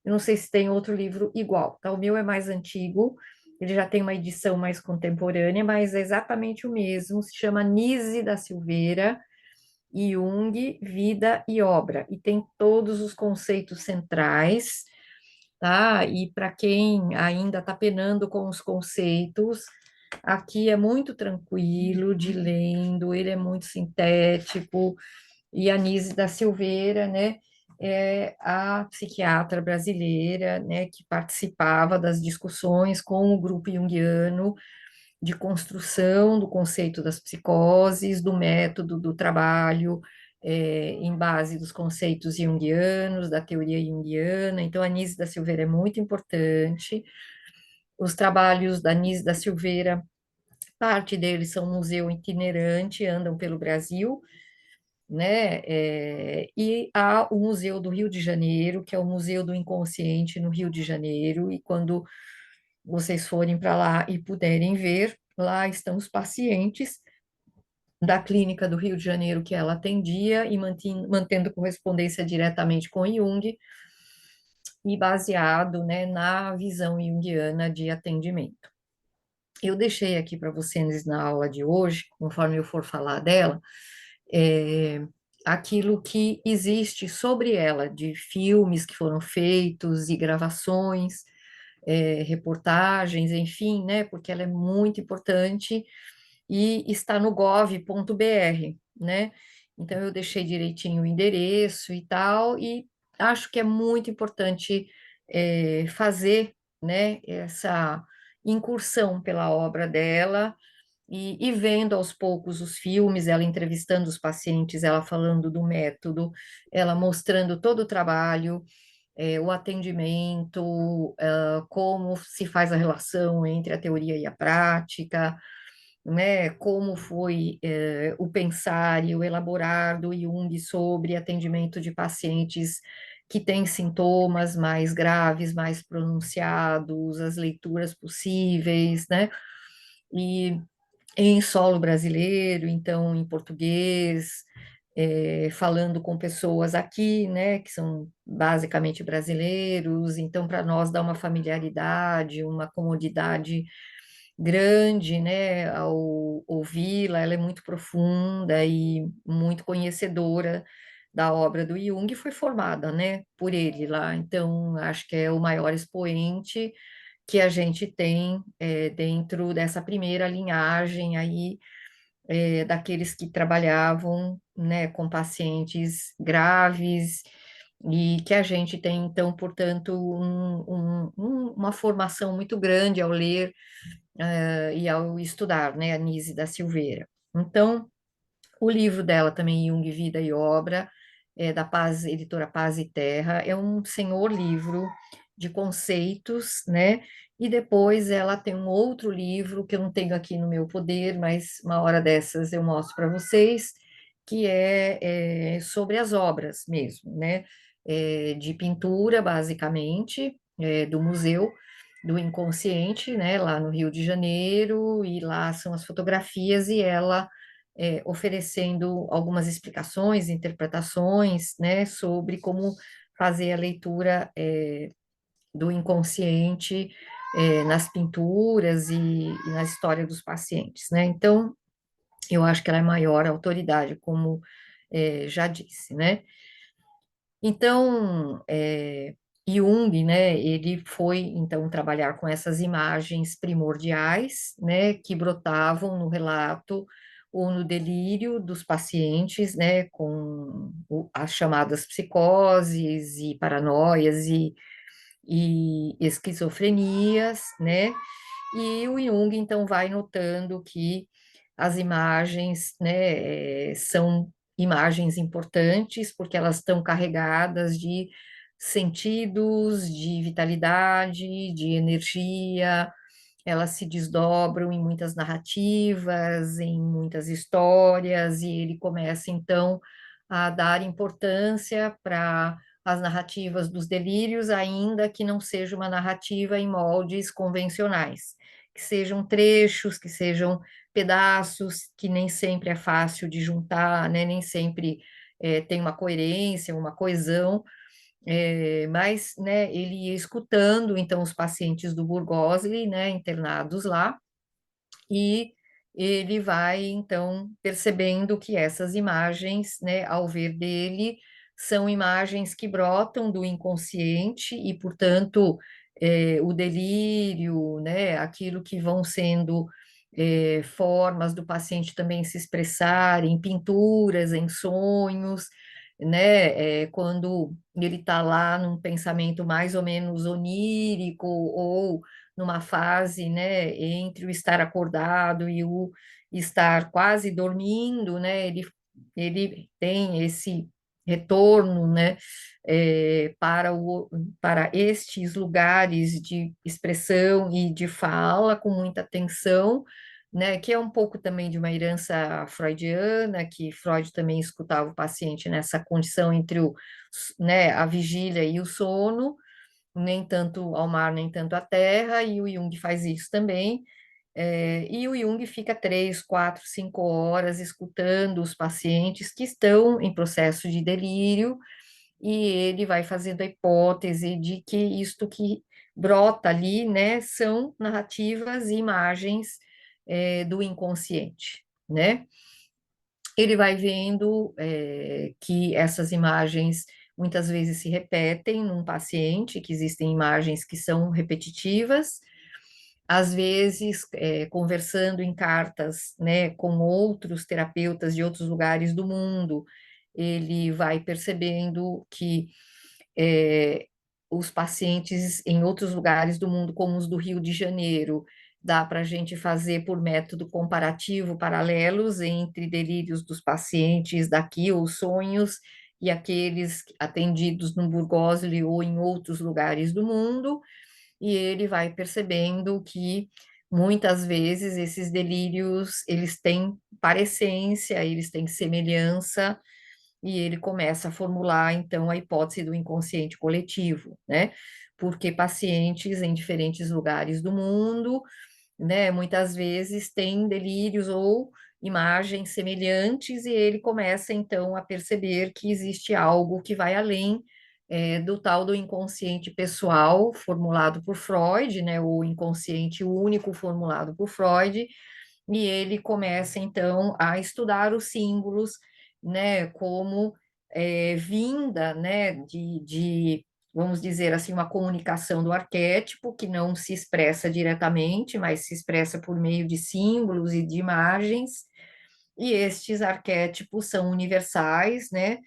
Eu não sei se tem outro livro igual, tá? O meu é mais antigo, ele já tem uma edição mais contemporânea, mas é exatamente o mesmo, se chama Nise da Silveira, Jung, Vida e Obra, e tem todos os conceitos centrais, tá? E para quem ainda está penando com os conceitos, aqui é muito tranquilo de lendo, ele é muito sintético, e a Nise da Silveira, né, é a psiquiatra brasileira, né, que participava das discussões com o grupo junguiano de construção do conceito das psicoses, do método do trabalho, em base dos conceitos junguianos, da teoria junguiana. Então, a Nise da Silveira é muito importante. Os trabalhos da Nise da Silveira, parte deles são museu itinerante, andam pelo Brasil, né? E há o Museu do Rio de Janeiro, que é o Museu do Inconsciente no Rio de Janeiro, e quando vocês forem para lá e puderem ver, lá estão os pacientes da clínica do Rio de Janeiro que ela atendia e mantendo correspondência diretamente com Jung e baseado, né, na visão junguiana de atendimento. Eu deixei aqui para vocês na aula de hoje, conforme eu for falar dela, é, aquilo que existe sobre ela, de filmes que foram feitos e gravações, reportagens, enfim, né, porque ela é muito importante e está no gov.br, né? Então eu deixei direitinho o endereço e tal, e acho que é muito importante fazer, né, essa incursão pela obra dela e vendo aos poucos os filmes, ela entrevistando os pacientes, ela falando do método, ela mostrando todo o trabalho, o atendimento, como se faz a relação entre a teoria e a prática, né, como foi o pensar e o elaborar do Jung sobre atendimento de pacientes que têm sintomas mais graves, mais pronunciados, as leituras possíveis, né, e em solo brasileiro, então em português, falando com pessoas aqui, né, que são basicamente brasileiros, então para nós dá uma familiaridade, uma comodidade grande, né, ao ouvi-la, ela é muito profunda e muito conhecedora da obra do Jung, e foi formada, né, por ele lá, então acho que é o maior expoente que a gente tem dentro dessa primeira linhagem aí daqueles que trabalhavam, né, com pacientes graves e que a gente tem, então, portanto, uma formação muito grande ao ler e ao estudar, né, a Nise da Silveira. Então, o livro dela também, Jung, Vida e Obra, da Paz, editora Paz e Terra, é um senhor livro de conceitos, né? E depois ela tem um outro livro que eu não tenho aqui no meu poder, mas uma hora dessas eu mostro para vocês, que é sobre as obras mesmo, né? De pintura, basicamente, do museu do Inconsciente, né? Lá no Rio de Janeiro, e lá são as fotografias, e ela oferecendo algumas explicações, interpretações, né, sobre como fazer a leitura do inconsciente nas pinturas e na história dos pacientes, né? Então, eu acho que ela é maior autoridade, como já disse, né? Então, Jung, né, ele foi, então, trabalhar com essas imagens primordiais, né, que brotavam no relato ou no delírio dos pacientes, né, com as chamadas psicoses e paranoias e esquizofrenias, né, e o Jung, então, vai notando que as imagens, né, são imagens importantes, porque elas estão carregadas de sentidos, de vitalidade, de energia, elas se desdobram em muitas narrativas, em muitas histórias, e ele começa, então, a dar importância para as narrativas dos delírios, ainda que não seja uma narrativa em moldes convencionais, que sejam trechos, que sejam pedaços, que nem sempre é fácil de juntar, né? Nem sempre tem uma coerência, uma coesão, Mas, né, ele ia escutando, então, os pacientes do Burgosli, né, internados lá, e ele vai, então, percebendo que essas imagens, né, ao ver dele, são imagens que brotam do inconsciente e, portanto, o delírio, né, aquilo que vão sendo formas do paciente também se expressar em pinturas, em sonhos, né, quando ele está lá num pensamento mais ou menos onírico ou numa fase, né, entre o estar acordado e o estar quase dormindo, né, ele tem esse retorno, né, para estes lugares de expressão e de fala com muita atenção, né, que é um pouco também de uma herança freudiana, que Freud também escutava o paciente nessa condição entre né, a vigília e o sono, nem tanto ao mar, nem tanto à terra, e o Jung faz isso também. E o Jung fica 3, 4, 5 horas escutando os pacientes que estão em processo de delírio, e ele vai fazendo a hipótese de que isto que brota ali, né, são narrativas e imagens, do inconsciente, né? Ele vai vendo que essas imagens muitas vezes se repetem num paciente, que existem imagens que são repetitivas, às vezes conversando em cartas, né, com outros terapeutas de outros lugares do mundo, ele vai percebendo que é, os pacientes em outros lugares do mundo, como os do Rio de Janeiro, dá para a gente fazer por método comparativo paralelos entre delírios dos pacientes daqui, ou sonhos, e aqueles atendidos no Burgosli ou em outros lugares do mundo, e ele vai percebendo que muitas vezes esses delírios, eles têm parecência, eles têm semelhança, e ele começa a formular, então, a hipótese do inconsciente coletivo, né? Porque pacientes em diferentes lugares do mundo, né, muitas vezes têm delírios ou imagens semelhantes, e ele começa, então, a perceber que existe algo que vai além do tal do inconsciente pessoal formulado por Freud, né, o inconsciente único formulado por Freud, e ele começa então a estudar os símbolos, né, como vinda, né, vamos dizer assim, uma comunicação do arquétipo que não se expressa diretamente, mas se expressa por meio de símbolos e de imagens, e estes arquétipos são universais, né,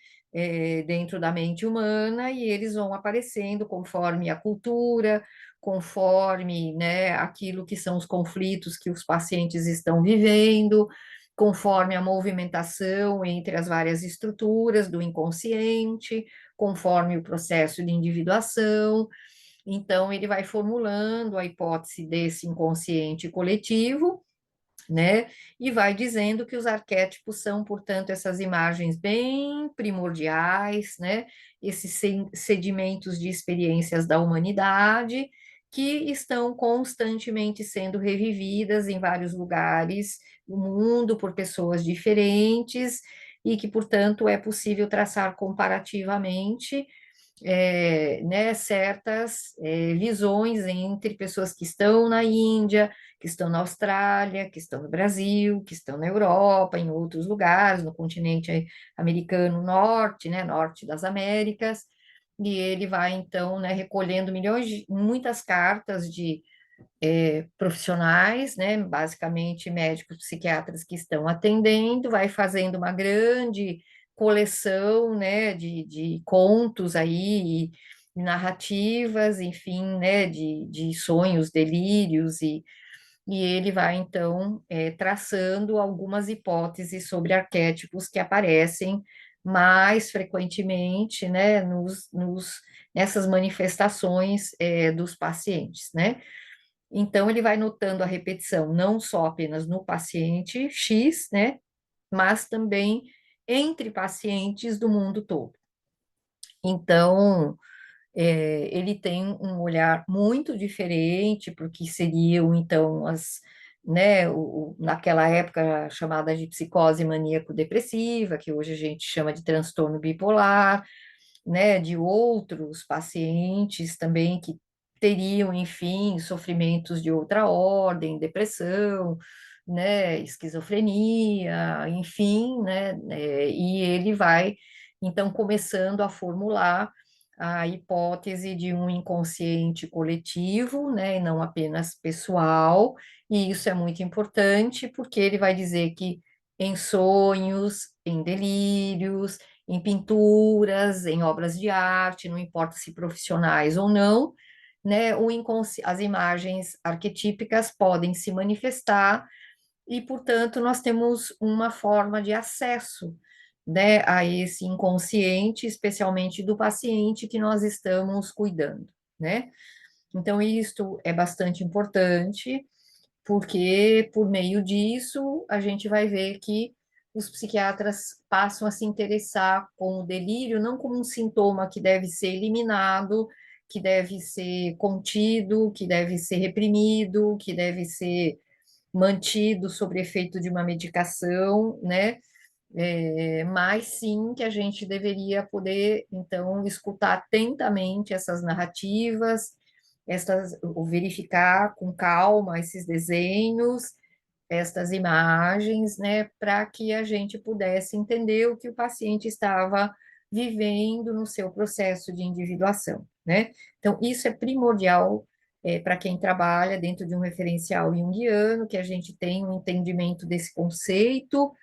dentro da mente humana, e eles vão aparecendo conforme a cultura, conforme, né, aquilo que são os conflitos que os pacientes estão vivendo, conforme a movimentação entre as várias estruturas do inconsciente, conforme o processo de individuação. Então, ele vai formulando a hipótese desse inconsciente coletivo, né? E vai dizendo que os arquétipos são, portanto, essas imagens bem primordiais, né? Esses sedimentos de experiências da humanidade que estão constantemente sendo revividas em vários lugares do mundo por pessoas diferentes e que, portanto, é possível traçar comparativamente né, certas visões entre pessoas que estão na Índia, que estão na Austrália, que estão no Brasil, que estão na Europa, em outros lugares, no continente americano norte, né, norte das Américas, e ele vai, então, né, recolhendo muitas cartas de profissionais, né, basicamente médicos psiquiatras que estão atendendo, vai fazendo uma grande coleção, né, de contos aí, e narrativas, enfim, né, de sonhos, delírios, e ele vai, então, traçando algumas hipóteses sobre arquétipos que aparecem mais frequentemente, né, nessas manifestações, dos pacientes, né? Então, ele vai notando a repetição não só apenas no paciente X, né, mas também entre pacientes do mundo todo. Então, ele tem um olhar muito diferente porque seriam, então, né, naquela época chamada de psicose maníaco-depressiva, que hoje a gente chama de transtorno bipolar, né, de outros pacientes também que teriam, enfim, sofrimentos de outra ordem, depressão, né, esquizofrenia, enfim, né, e ele vai, então, começando a formular a hipótese de um inconsciente coletivo, né, e não apenas pessoal, e isso é muito importante, porque ele vai dizer que em sonhos, em delírios, em pinturas, em obras de arte, não importa se profissionais ou não, né, as imagens arquetípicas podem se manifestar e, portanto, nós temos uma forma de acesso, né, a esse inconsciente, especialmente do paciente que nós estamos cuidando, né? Então, isto é bastante importante, porque por meio disso a gente vai ver que os psiquiatras passam a se interessar com o delírio não como um sintoma que deve ser eliminado, que deve ser contido, que deve ser reprimido, que deve ser mantido sob efeito de uma medicação, né? Mas sim que a gente deveria poder, então, escutar atentamente essas narrativas, ou verificar com calma esses desenhos, estas imagens, né, para que a gente pudesse entender o que o paciente estava vivendo no seu processo de individuação, né? Então, isso é primordial para quem trabalha dentro de um referencial junguiano, que a gente tem um entendimento desse conceito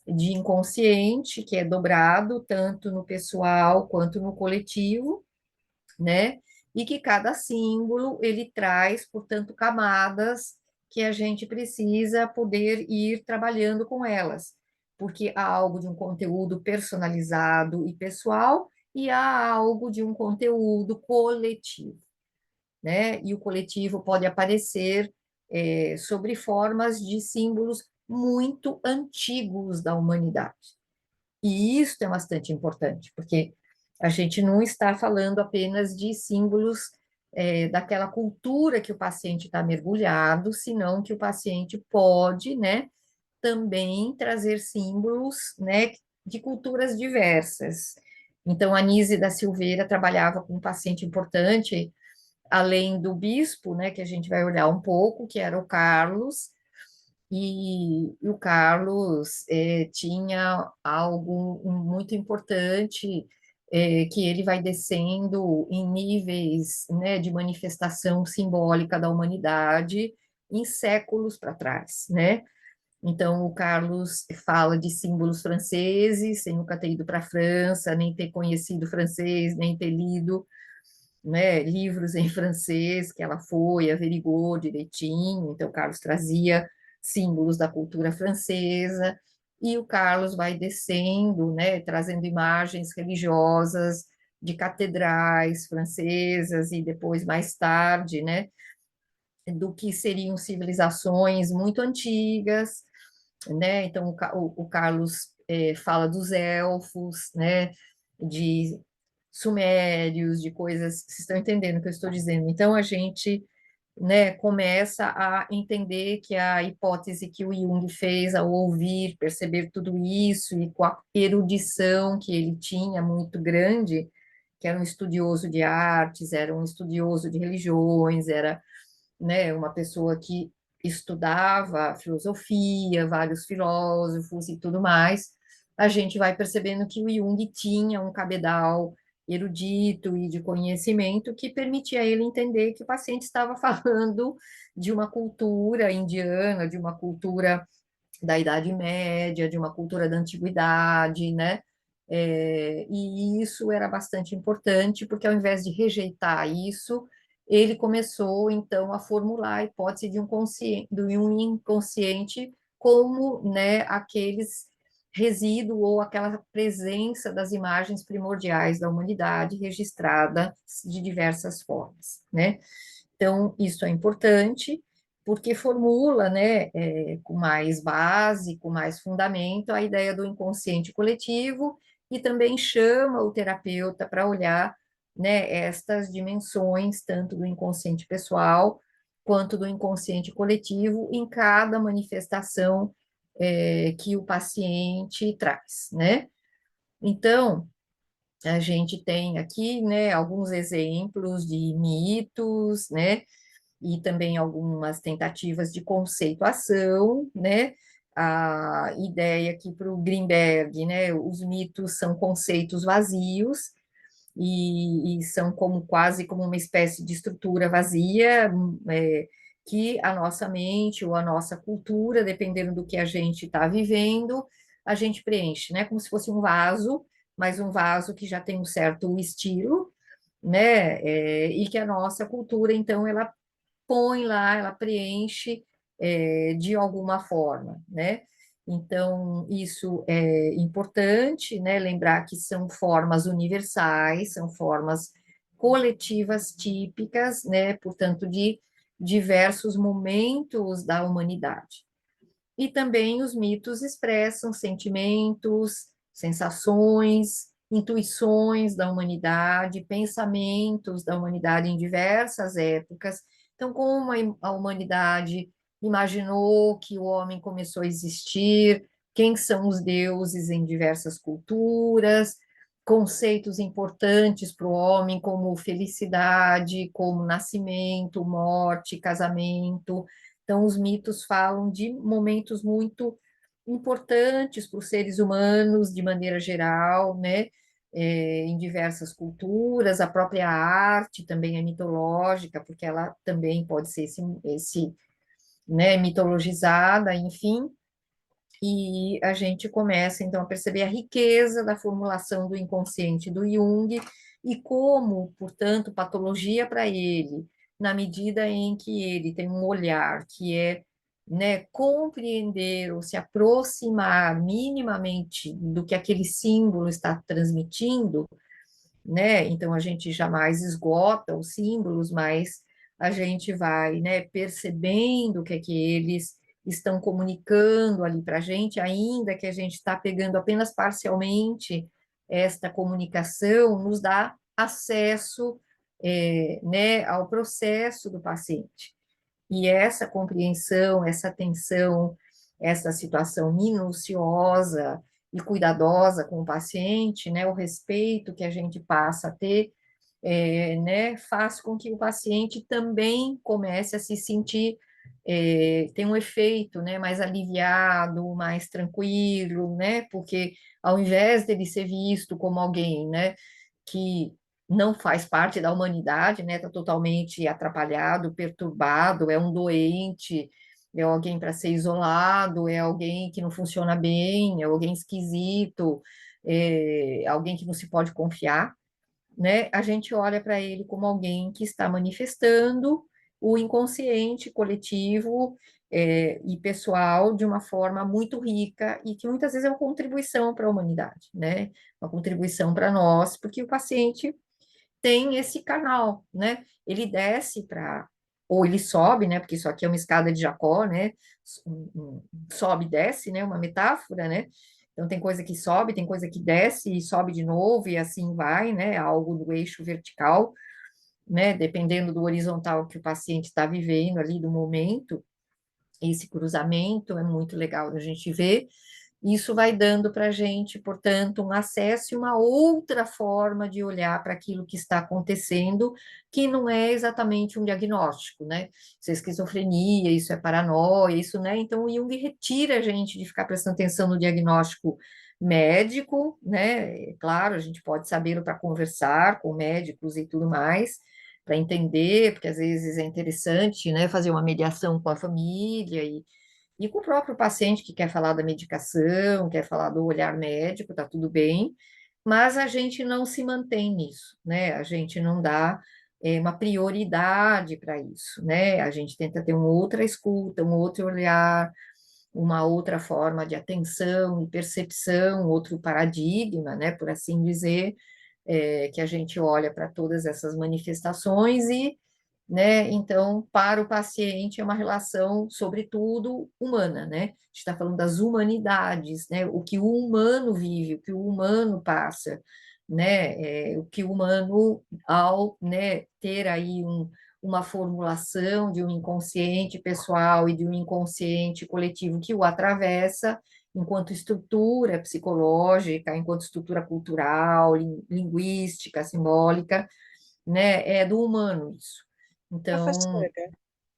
de inconsciente, que é dobrado tanto no pessoal quanto no coletivo, né? E que cada símbolo ele traz, portanto, camadas que a gente precisa poder ir trabalhando com elas, porque há algo de um conteúdo personalizado e pessoal e há algo de um conteúdo coletivo, né? E o coletivo pode aparecer sobre formas de símbolos muito antigos da humanidade. E isso é bastante importante, porque a gente não está falando apenas de símbolos daquela cultura que o paciente está mergulhado, senão que o paciente pode, né, também trazer símbolos, né, de culturas diversas. Então, a Nise da Silveira trabalhava com um paciente importante, além do bispo, né, que a gente vai olhar um pouco, que era o Carlos, e o Carlos tinha algo muito importante, que ele vai descendo em níveis, né, de manifestação simbólica da humanidade em séculos para trás, né? Então, o Carlos fala de símbolos franceses, sem nunca ter ido para a França, nem ter conhecido francês, nem ter lido, né, livros em francês que ela foi, averigou direitinho, então o Carlos trazia símbolos da cultura francesa, e o Carlos vai descendo, né, trazendo imagens religiosas de catedrais francesas e depois mais tarde, né, do que seriam civilizações muito antigas, né? Então o Carlos fala dos elfos, né? De sumérios, de coisas, vocês estão entendendo o que eu estou dizendo? Então a gente, né, começa a entender que a hipótese que o Jung fez ao ouvir, perceber tudo isso e com a erudição que ele tinha muito grande, que era um estudioso de artes, era um estudioso de religiões, era, né, uma pessoa que estudava filosofia, vários filósofos e tudo mais, a gente vai percebendo que o Jung tinha um cabedal erudito e de conhecimento que permitia a ele entender que o paciente estava falando de uma cultura indiana, de uma cultura da Idade Média, de uma cultura da antiguidade, né? E isso era bastante importante, porque ao invés de rejeitar isso, ele começou então a formular a hipótese de um inconsciente como, né, aqueles resíduo ou aquela presença das imagens primordiais da humanidade registrada de diversas formas, né? Então, isso é importante, porque formula, né, com mais base, com mais fundamento, a ideia do inconsciente coletivo e também chama o terapeuta para olhar, né, estas dimensões, tanto do inconsciente pessoal quanto do inconsciente coletivo, em cada manifestação que o paciente traz, né? Então, A gente tem aqui, né, alguns exemplos de mitos, né, e também algumas tentativas de conceituação, né? A ideia aqui para o Greenberg, né? Os mitos são conceitos vazios e são como quase como uma espécie de estrutura vazia, que a nossa mente ou a nossa cultura, dependendo do que a gente está vivendo, a gente preenche, né? Como se fosse um vaso, mas um vaso que já tem um certo estilo, né? E que a nossa cultura, então, ela põe lá, ela preenche de alguma forma, né? Então, isso é importante, né? Lembrar que são formas universais, são formas coletivas típicas, né? Portanto, de diversos momentos da humanidade. E também os mitos expressam sentimentos, sensações, intuições da humanidade, pensamentos da humanidade em diversas épocas. Então, como a humanidade imaginou que o homem começou a existir, quem são os deuses em diversas culturas, conceitos importantes para o homem, como felicidade, como nascimento, morte, casamento. Então, os mitos falam de momentos muito importantes para os seres humanos, de maneira geral, né? Em diversas culturas, a própria arte também é mitológica, porque ela também pode ser né, mitologizada, enfim, e a gente começa então a perceber a riqueza da formulação do inconsciente do Jung e como, portanto, patologia para ele, na medida em que ele tem um olhar que é, né, compreender ou se aproximar minimamente do que aquele símbolo está transmitindo, né? Então a gente jamais esgota os símbolos, mas a gente vai, né, percebendo o que é que eles estão comunicando ali para a gente, ainda que a gente está pegando apenas parcialmente esta comunicação, nos dá acesso, né, ao processo do paciente. E essa compreensão, essa atenção, essa situação minuciosa e cuidadosa com o paciente, né, o respeito que a gente passa a ter, né, faz com que o paciente também comece a se sentir, tem um efeito, né, mais aliviado, mais tranquilo, né, porque ao invés dele ser visto como alguém, né, que não faz parte da humanidade, né, está totalmente atrapalhado, perturbado, é um doente, é alguém para ser isolado, é alguém que não funciona bem, é alguém esquisito, é alguém que não se pode confiar, né, a gente olha para ele como alguém que está manifestando o inconsciente coletivo e pessoal de uma forma muito rica e que muitas vezes é uma contribuição para a humanidade, né? Uma contribuição para nós, porque o paciente tem esse canal, né? Ele desce para ou ele sobe, né? Porque isso aqui é uma escada de Jacó, né? Sobe e desce, né? Uma metáfora, né? Então tem coisa que sobe, tem coisa que desce e sobe de novo e assim vai, né? Algo do eixo vertical, né? Dependendo do horizontal que o paciente está vivendo ali do momento, esse cruzamento é muito legal da gente ver. Isso vai dando para a gente, portanto, um acesso e uma outra forma de olhar para aquilo que está acontecendo, que não é exatamente um diagnóstico, né? Isso é esquizofrenia, isso é paranoia, isso, né? Então, o Jung retira a gente de ficar prestando atenção no diagnóstico médico, né? Claro, a gente pode sabê-lo para conversar com médicos e tudo mais, para entender, porque às vezes é interessante, né, fazer uma mediação com a família e com o próprio paciente que quer falar da medicação, quer falar do olhar médico, tá tudo bem, mas a gente não se mantém nisso, né? A gente não dá uma prioridade para isso, né? A gente tenta ter uma outra escuta, um outro olhar, uma outra forma de atenção e percepção, outro paradigma, né? Por assim dizer, que a gente olha para todas essas manifestações e, né, então, para o paciente é uma relação, sobretudo, humana, né? A gente está falando das humanidades, né? O que o humano vive, o que o humano passa, né? O que o humano, ao, né, ter aí uma formulação de um inconsciente pessoal e de um inconsciente coletivo que o atravessa, enquanto estrutura psicológica, enquanto estrutura cultural, linguística, simbólica, né? É do humano isso. Então, Professora,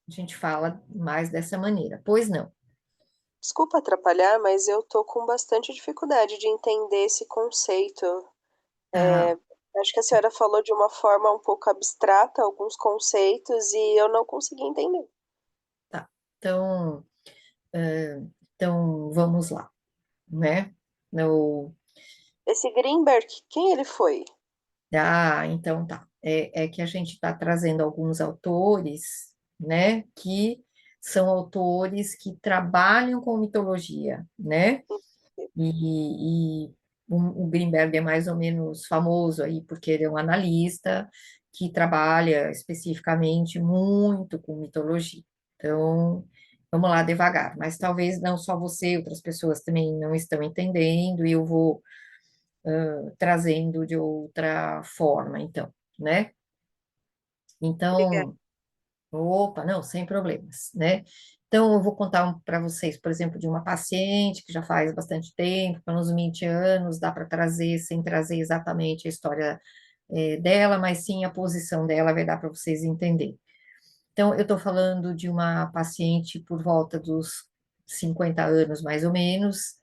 a gente fala mais dessa maneira. Pois não. desculpa atrapalhar, mas eu tô com bastante dificuldade de entender esse conceito. Ah, Acho que a senhora falou de uma forma um pouco abstrata alguns conceitos e eu não consegui entender. tá. Então, eh, então vamos lá, né? No, Esse Greenberg, quem ele foi? então tá. É que a gente está trazendo alguns autores, né? Que são autores que trabalham com mitologia, né? E o Greenberg é mais ou menos famoso aí porque ele é um analista que trabalha especificamente muito com mitologia. Então, vamos lá devagar, mas talvez não só você, outras pessoas também não estão entendendo, e eu vou trazendo de outra forma, então, né? Obrigada. Então, opa, não, sem problemas, né? Então, eu vou contar para vocês, por exemplo, de uma paciente que já faz bastante tempo, uns 20 anos, dá para trazer, sem trazer exatamente a história dela, mas sim a posição dela, vai dar para vocês entenderem. Então, eu estou falando de uma paciente por volta dos 50 anos, mais ou menos,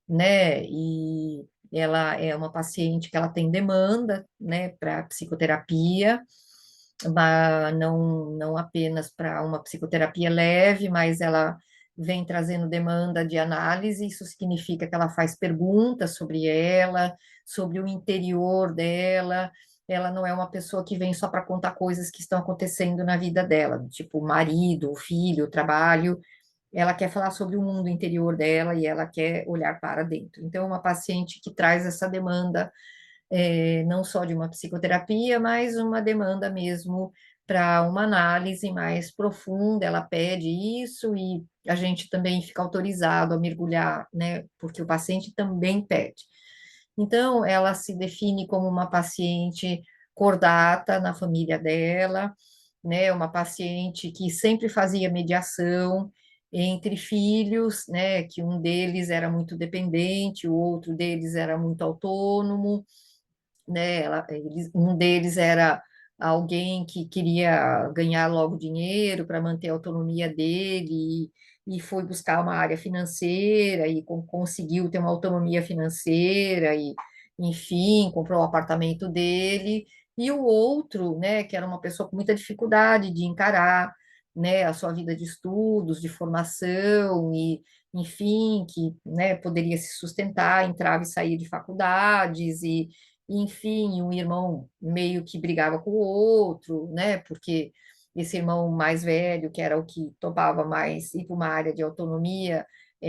né? E ela é uma paciente que ela tem demanda, né, para psicoterapia, mas não apenas para uma psicoterapia leve, mas ela vem trazendo demanda de análise, isso significa que ela faz perguntas sobre ela, sobre o interior dela. Ela não é uma pessoa que vem só para contar coisas que estão acontecendo na vida dela, tipo o marido, o filho, o trabalho. Ela quer falar sobre o mundo interior dela e ela quer olhar para dentro. Então, é uma paciente que traz essa demanda, não só de uma psicoterapia, mas uma demanda mesmo para uma análise mais profunda. Ela pede isso e a gente também fica autorizado a mergulhar, né? Porque o paciente também pede. Então, ela se define como uma paciente cordata na família dela, né? Uma paciente que sempre fazia mediação entre filhos, né? Que um deles era muito dependente, o outro deles era muito autônomo, né? Um deles era alguém que queria ganhar logo dinheiro para manter a autonomia dele e foi buscar uma área financeira e conseguiu ter uma autonomia financeira e, enfim, comprou o apartamento dele. E o outro, né, que era uma pessoa com muita dificuldade de encarar, né, a sua vida de estudos, de formação e, enfim, que, né, poderia se sustentar, entrava e saía de faculdades e enfim, um irmão meio que brigava com o outro, né? Porque esse irmão mais velho, que era o que topava mais ir para uma área de autonomia,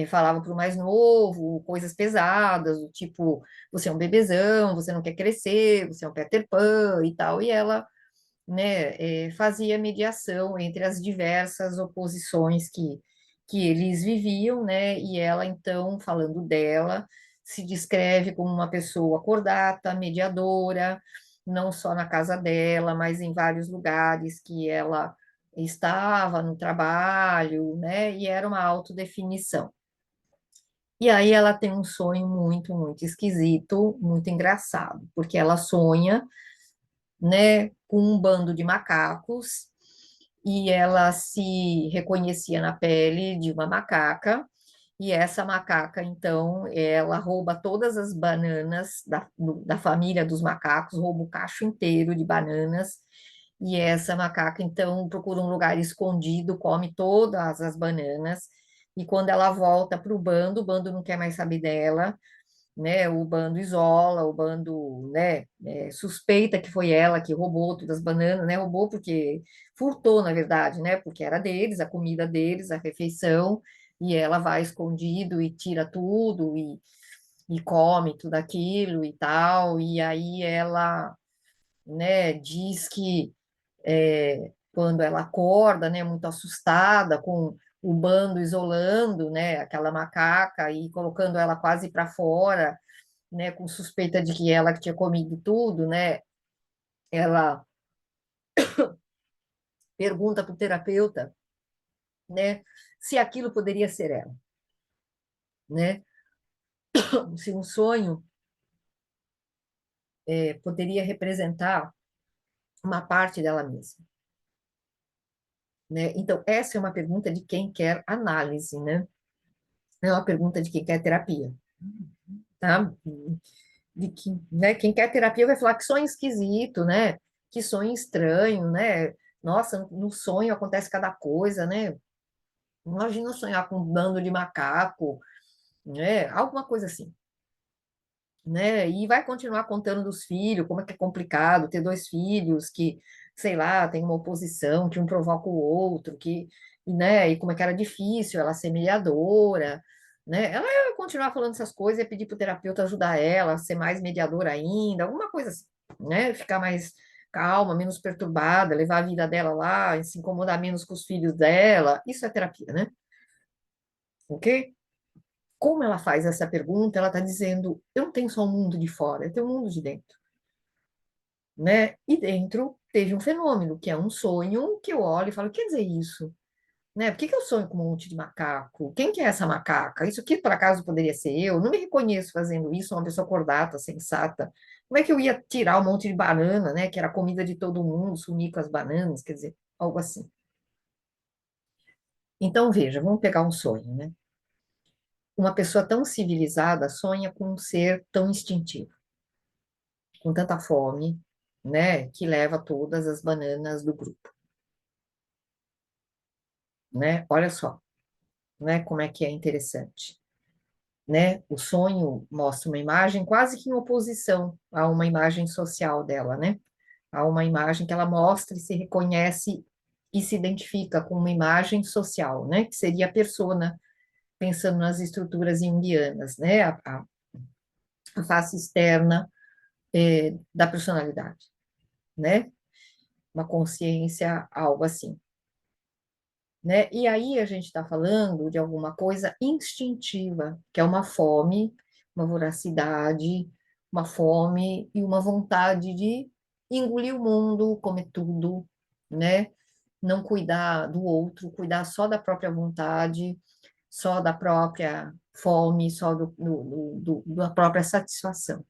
falava para o mais novo coisas pesadas, do tipo, você é um bebezão, você não quer crescer, você é um Peter Pan e tal, e ela, né, fazia mediação entre as diversas oposições que eles viviam, né, e ela, então, falando dela, se descreve como uma pessoa cordata, mediadora, não só na casa dela, mas em vários lugares que ela estava, no trabalho, né, e era uma autodefinição. E aí ela tem um sonho muito, muito esquisito, muito engraçado, porque ela sonha, né, com um bando de macacos e ela se reconhecia na pele de uma macaca. E essa macaca, então, ela rouba todas as bananas da família dos macacos, rouba o cacho inteiro de bananas. E essa macaca, então, procura um lugar escondido, come todas as bananas. E quando ela volta para o bando não quer mais saber dela, né? O bando isola, o bando, né, suspeita que foi ela que roubou todas as bananas, né? Roubou porque furtou, na verdade, né? Porque era deles, a comida deles, a refeição, e ela vai escondido e tira tudo e come tudo aquilo e tal. E aí ela, né, diz que quando ela acorda, né, muito assustada com o bando isolando, né, aquela macaca e colocando ela quase para fora, né, com suspeita de que ela que tinha comido tudo, né, ela pergunta para o terapeuta, né, se aquilo poderia ser ela, né? se um sonho poderia representar uma parte dela mesma, né? Então, essa é uma pergunta de quem quer análise, né? Não é uma pergunta de quem quer terapia, tá? De que, né, quem quer terapia vai falar que sonho esquisito, né? Que sonho estranho, né? Nossa, no sonho acontece cada coisa, né? Imagina sonhar com um bando de macaco, né? Alguma coisa assim, né? E vai continuar contando dos filhos, como é que é complicado ter dois filhos que, sei lá, tem uma oposição, que um provoca o outro, que, né? E como é que era difícil ela ser mediadora, né? Ela ia continuar falando essas coisas, ia pedir para o terapeuta ajudar ela a ser mais mediadora ainda, alguma coisa assim, né? Ficar mais calma, menos perturbada, levar a vida dela lá, se incomodar menos com os filhos dela. Isso é terapia, né? Ok? Como ela faz essa pergunta, ela está dizendo: eu não tenho só um mundo de fora, eu tenho um mundo de dentro, né? E dentro teve um fenômeno, que é um sonho que eu olho e falo: quer dizer isso? Né? Por que que eu sonho com um monte de macaco? Quem que é essa macaca? Isso aqui, por acaso, poderia ser eu? Não me reconheço fazendo isso, uma pessoa cordata, sensata. Como é que eu ia tirar um monte de banana, né? Que era a comida de todo mundo, sumir com as bananas, quer dizer, algo assim. Então, veja, vamos pegar um sonho, né? Uma pessoa tão civilizada sonha com um ser tão instintivo, com tanta fome, né, que leva todas as bananas do grupo, né? Olha só, né, como é que é interessante, né? O sonho mostra uma imagem quase que em oposição a uma imagem social dela, né? A uma imagem que ela mostra e se reconhece e se identifica com uma imagem social, né? Que seria a persona, pensando nas estruturas junguianas, né? A face externa da personalidade, né? Uma consciência, algo assim, né? E aí a gente está falando de alguma coisa instintiva, que é uma fome, uma voracidade, uma fome e uma vontade de engolir o mundo, comer tudo, né? Não cuidar do outro, cuidar só da própria vontade, só da própria fome, só da própria satisfação.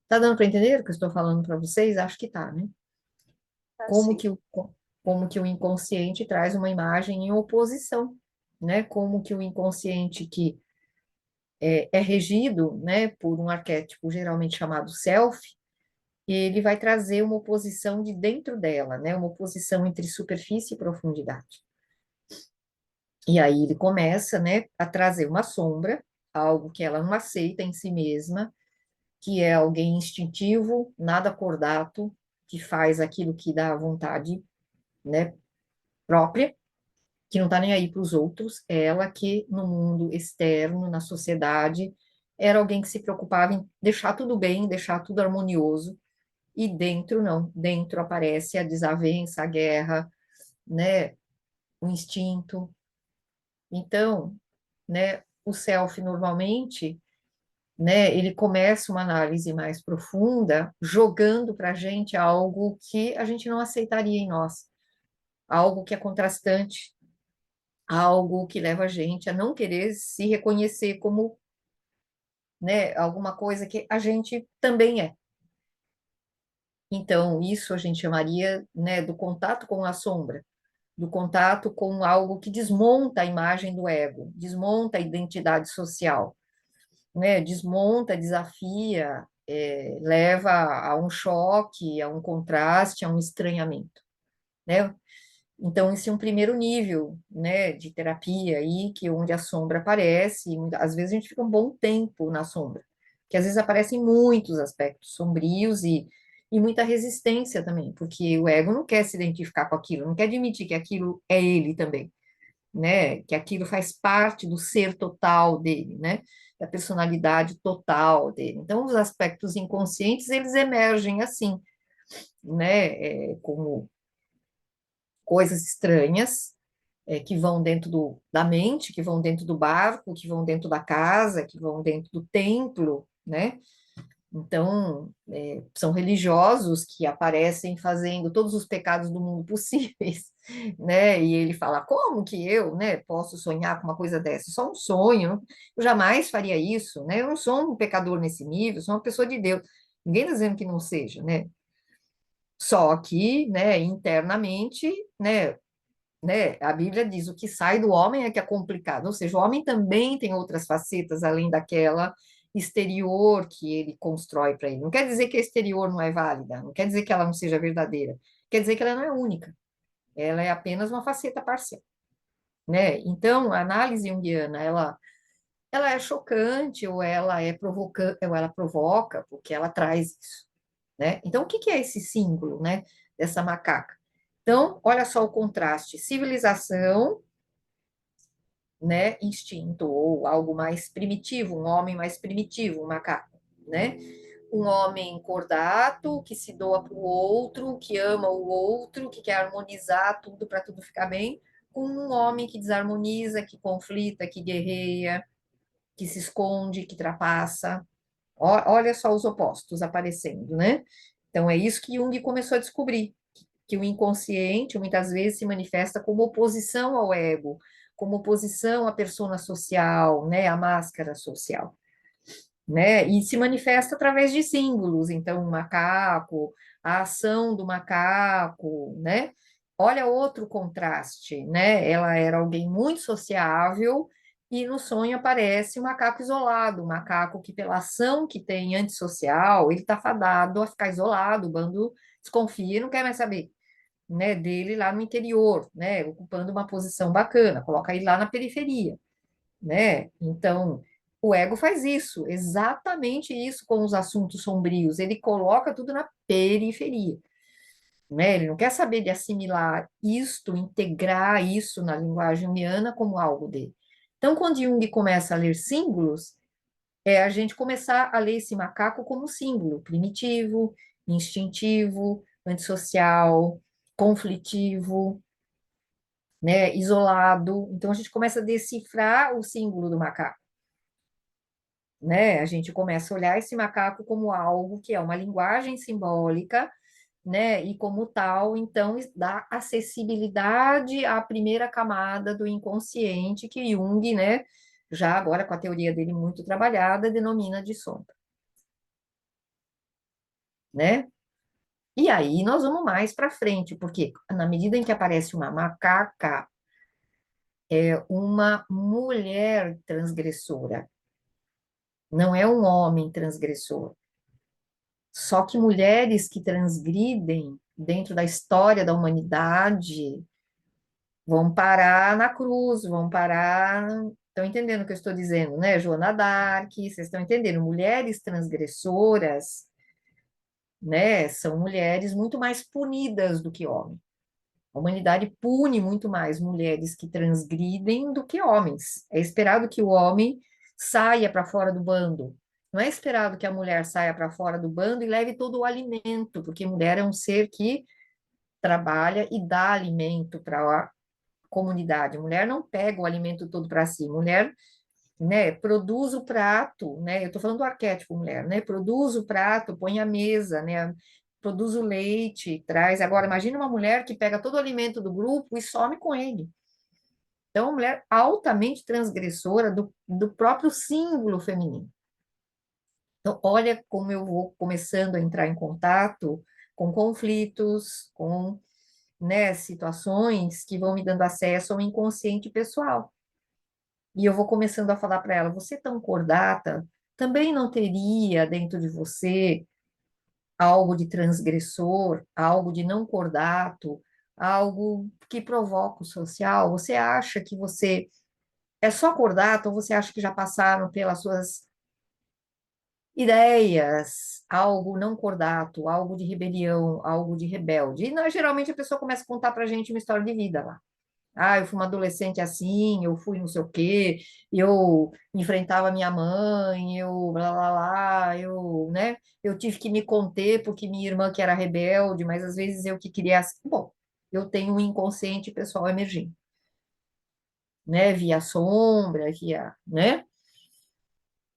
Tá dando para entender o que eu estou falando para vocês? Acho que tá, né? como Assim. que o, como que o inconsciente traz uma imagem em oposição, né? Como que o inconsciente que é regido, né, por um arquétipo geralmente chamado self, ele vai trazer uma oposição de dentro dela, né? Uma oposição entre superfície e profundidade. E aí ele começa, né, a trazer uma sombra, algo que ela não aceita em si mesma, que é alguém instintivo, nada cordato, que faz aquilo que dá vontade, né, própria, que não está nem aí para os outros, ela que no mundo externo, na sociedade, era alguém que se preocupava em deixar tudo bem, deixar tudo harmonioso, e dentro não, dentro aparece a desavença, a guerra, né, o instinto. Então, né, o self normalmente, né, ele começa uma análise mais profunda, jogando para a gente algo que a gente não aceitaria em nós, algo que é contrastante, algo que leva a gente a não querer se reconhecer como, né, alguma coisa que a gente também é. Então, isso a gente chamaria, né, do contato com a sombra, do contato com algo que desmonta a imagem do ego, desmonta a identidade social, né, desmonta, desafia, leva a um choque, a um contraste, a um estranhamento, né? Então, esse é um primeiro nível, né, de terapia aí, que onde a sombra aparece, e às vezes a gente fica um bom tempo na sombra, que às vezes aparecem muitos aspectos sombrios e muita resistência também, porque o ego não quer se identificar com aquilo, não quer admitir que aquilo é ele também, né, que aquilo faz parte do ser total dele, né, da personalidade total dele. Então, os aspectos inconscientes, eles emergem assim, né, como coisas estranhas, que vão dentro da mente, que vão dentro do barco, que vão dentro da casa, que vão dentro do templo, né? Então, são religiosos que aparecem fazendo todos os pecados do mundo possíveis, né? E ele fala: como que eu, né, posso sonhar com uma coisa dessa? Só um sonho, eu jamais faria isso, né? Eu não sou um pecador nesse nível, eu sou uma pessoa de Deus. Ninguém está dizendo que não seja, né? Só que, né, internamente, a Bíblia diz o que sai do homem é que é complicado, ou seja, o homem também tem outras facetas além daquela exterior que ele constrói para ele. Não quer dizer que a exterior não é válida, não quer dizer que ela não seja verdadeira, quer dizer que ela não é única, ela é apenas uma faceta parcial, né? Então, a análise junguiana, ela é chocante ou ela é provocante, ou ela provoca, porque ela traz isso, né? Então, o que que é esse símbolo, né, dessa macaca? Então, olha só o contraste: civilização, né, instinto ou algo mais primitivo, um homem mais primitivo, um macaco, né? Um homem cordato, que se doa para o outro, que ama o outro, que quer harmonizar tudo para tudo ficar bem, com um homem que desarmoniza, que conflita, que guerreia, que se esconde, que trapassa. Olha só os opostos aparecendo, né? Então é isso que Jung começou a descobrir, que o inconsciente muitas vezes se manifesta como oposição ao ego, como oposição à persona social, né, à máscara social, né? E se manifesta através de símbolos, então o macaco, a ação do macaco, né? Olha outro contraste, né? Ela era alguém muito sociável e no sonho aparece um macaco isolado, um macaco que pela ação que tem antissocial, ele está fadado a ficar isolado, o bando desconfia e não quer mais saber, né, dele lá no interior, né, ocupando uma posição bacana, coloca ele lá na periferia, né? Então, o ego faz isso, exatamente isso com os assuntos sombrios, ele coloca tudo na periferia, né? Ele não quer saber de assimilar isto, integrar isso na linguagem junguiana como algo dele. Então, quando Jung começa a ler símbolos, é a gente começar a ler esse macaco como símbolo primitivo, instintivo, antissocial, conflitivo, né, isolado. Então, a gente começa a decifrar o símbolo do macaco, né? A gente começa a olhar esse macaco como algo que é uma linguagem simbólica, né? E como tal, então, dá acessibilidade à primeira camada do inconsciente que Jung, né, já agora com a teoria dele muito trabalhada, denomina de sombra, né? E aí nós vamos mais para frente, porque na medida em que aparece uma macaca, é uma mulher transgressora, não é um homem transgressor. Só que mulheres que transgridem dentro da história da humanidade vão parar na cruz, vão parar. Estão entendendo o que eu estou dizendo, né? Joana d'Arc, vocês estão entendendo? Mulheres transgressoras, né? São mulheres muito mais punidas do que homens. A humanidade pune muito mais mulheres que transgridem do que homens. É esperado que o homem saia para fora do bando. Não é esperado que a mulher saia para fora do bando e leve todo o alimento, porque mulher é um ser que trabalha e dá alimento para a comunidade. Mulher não pega o alimento todo para si. Mulher, né, produz o prato, né? Eu estou falando do arquétipo mulher, né? Produz o prato, põe a mesa, né? Produz o leite, traz. Agora, imagine uma mulher que pega todo o alimento do grupo e some com ele. Então, uma mulher altamente transgressora do próprio símbolo feminino. Então, olha como eu vou começando a entrar em contato com conflitos, com, né, situações que vão me dando acesso ao inconsciente pessoal. E eu vou começando a falar para ela: você tão cordata, também não teria dentro de você algo de transgressor, algo de não cordato, algo que provoca o social? Você acha que você é só cordato ou você acha que já passaram pelas suas ideias, algo não cordato, algo de rebelião, algo de rebelde? E geralmente a pessoa começa a contar para a gente uma história de vida lá. Ah, eu fui uma adolescente assim, eu fui não sei o quê, eu enfrentava minha mãe, eu blá blá blá, eu, né? Eu tive que me conter porque minha irmã que era rebelde, mas às vezes eu que queria. Bom, eu tenho um inconsciente pessoal emergindo, né? Via sombra, via, né?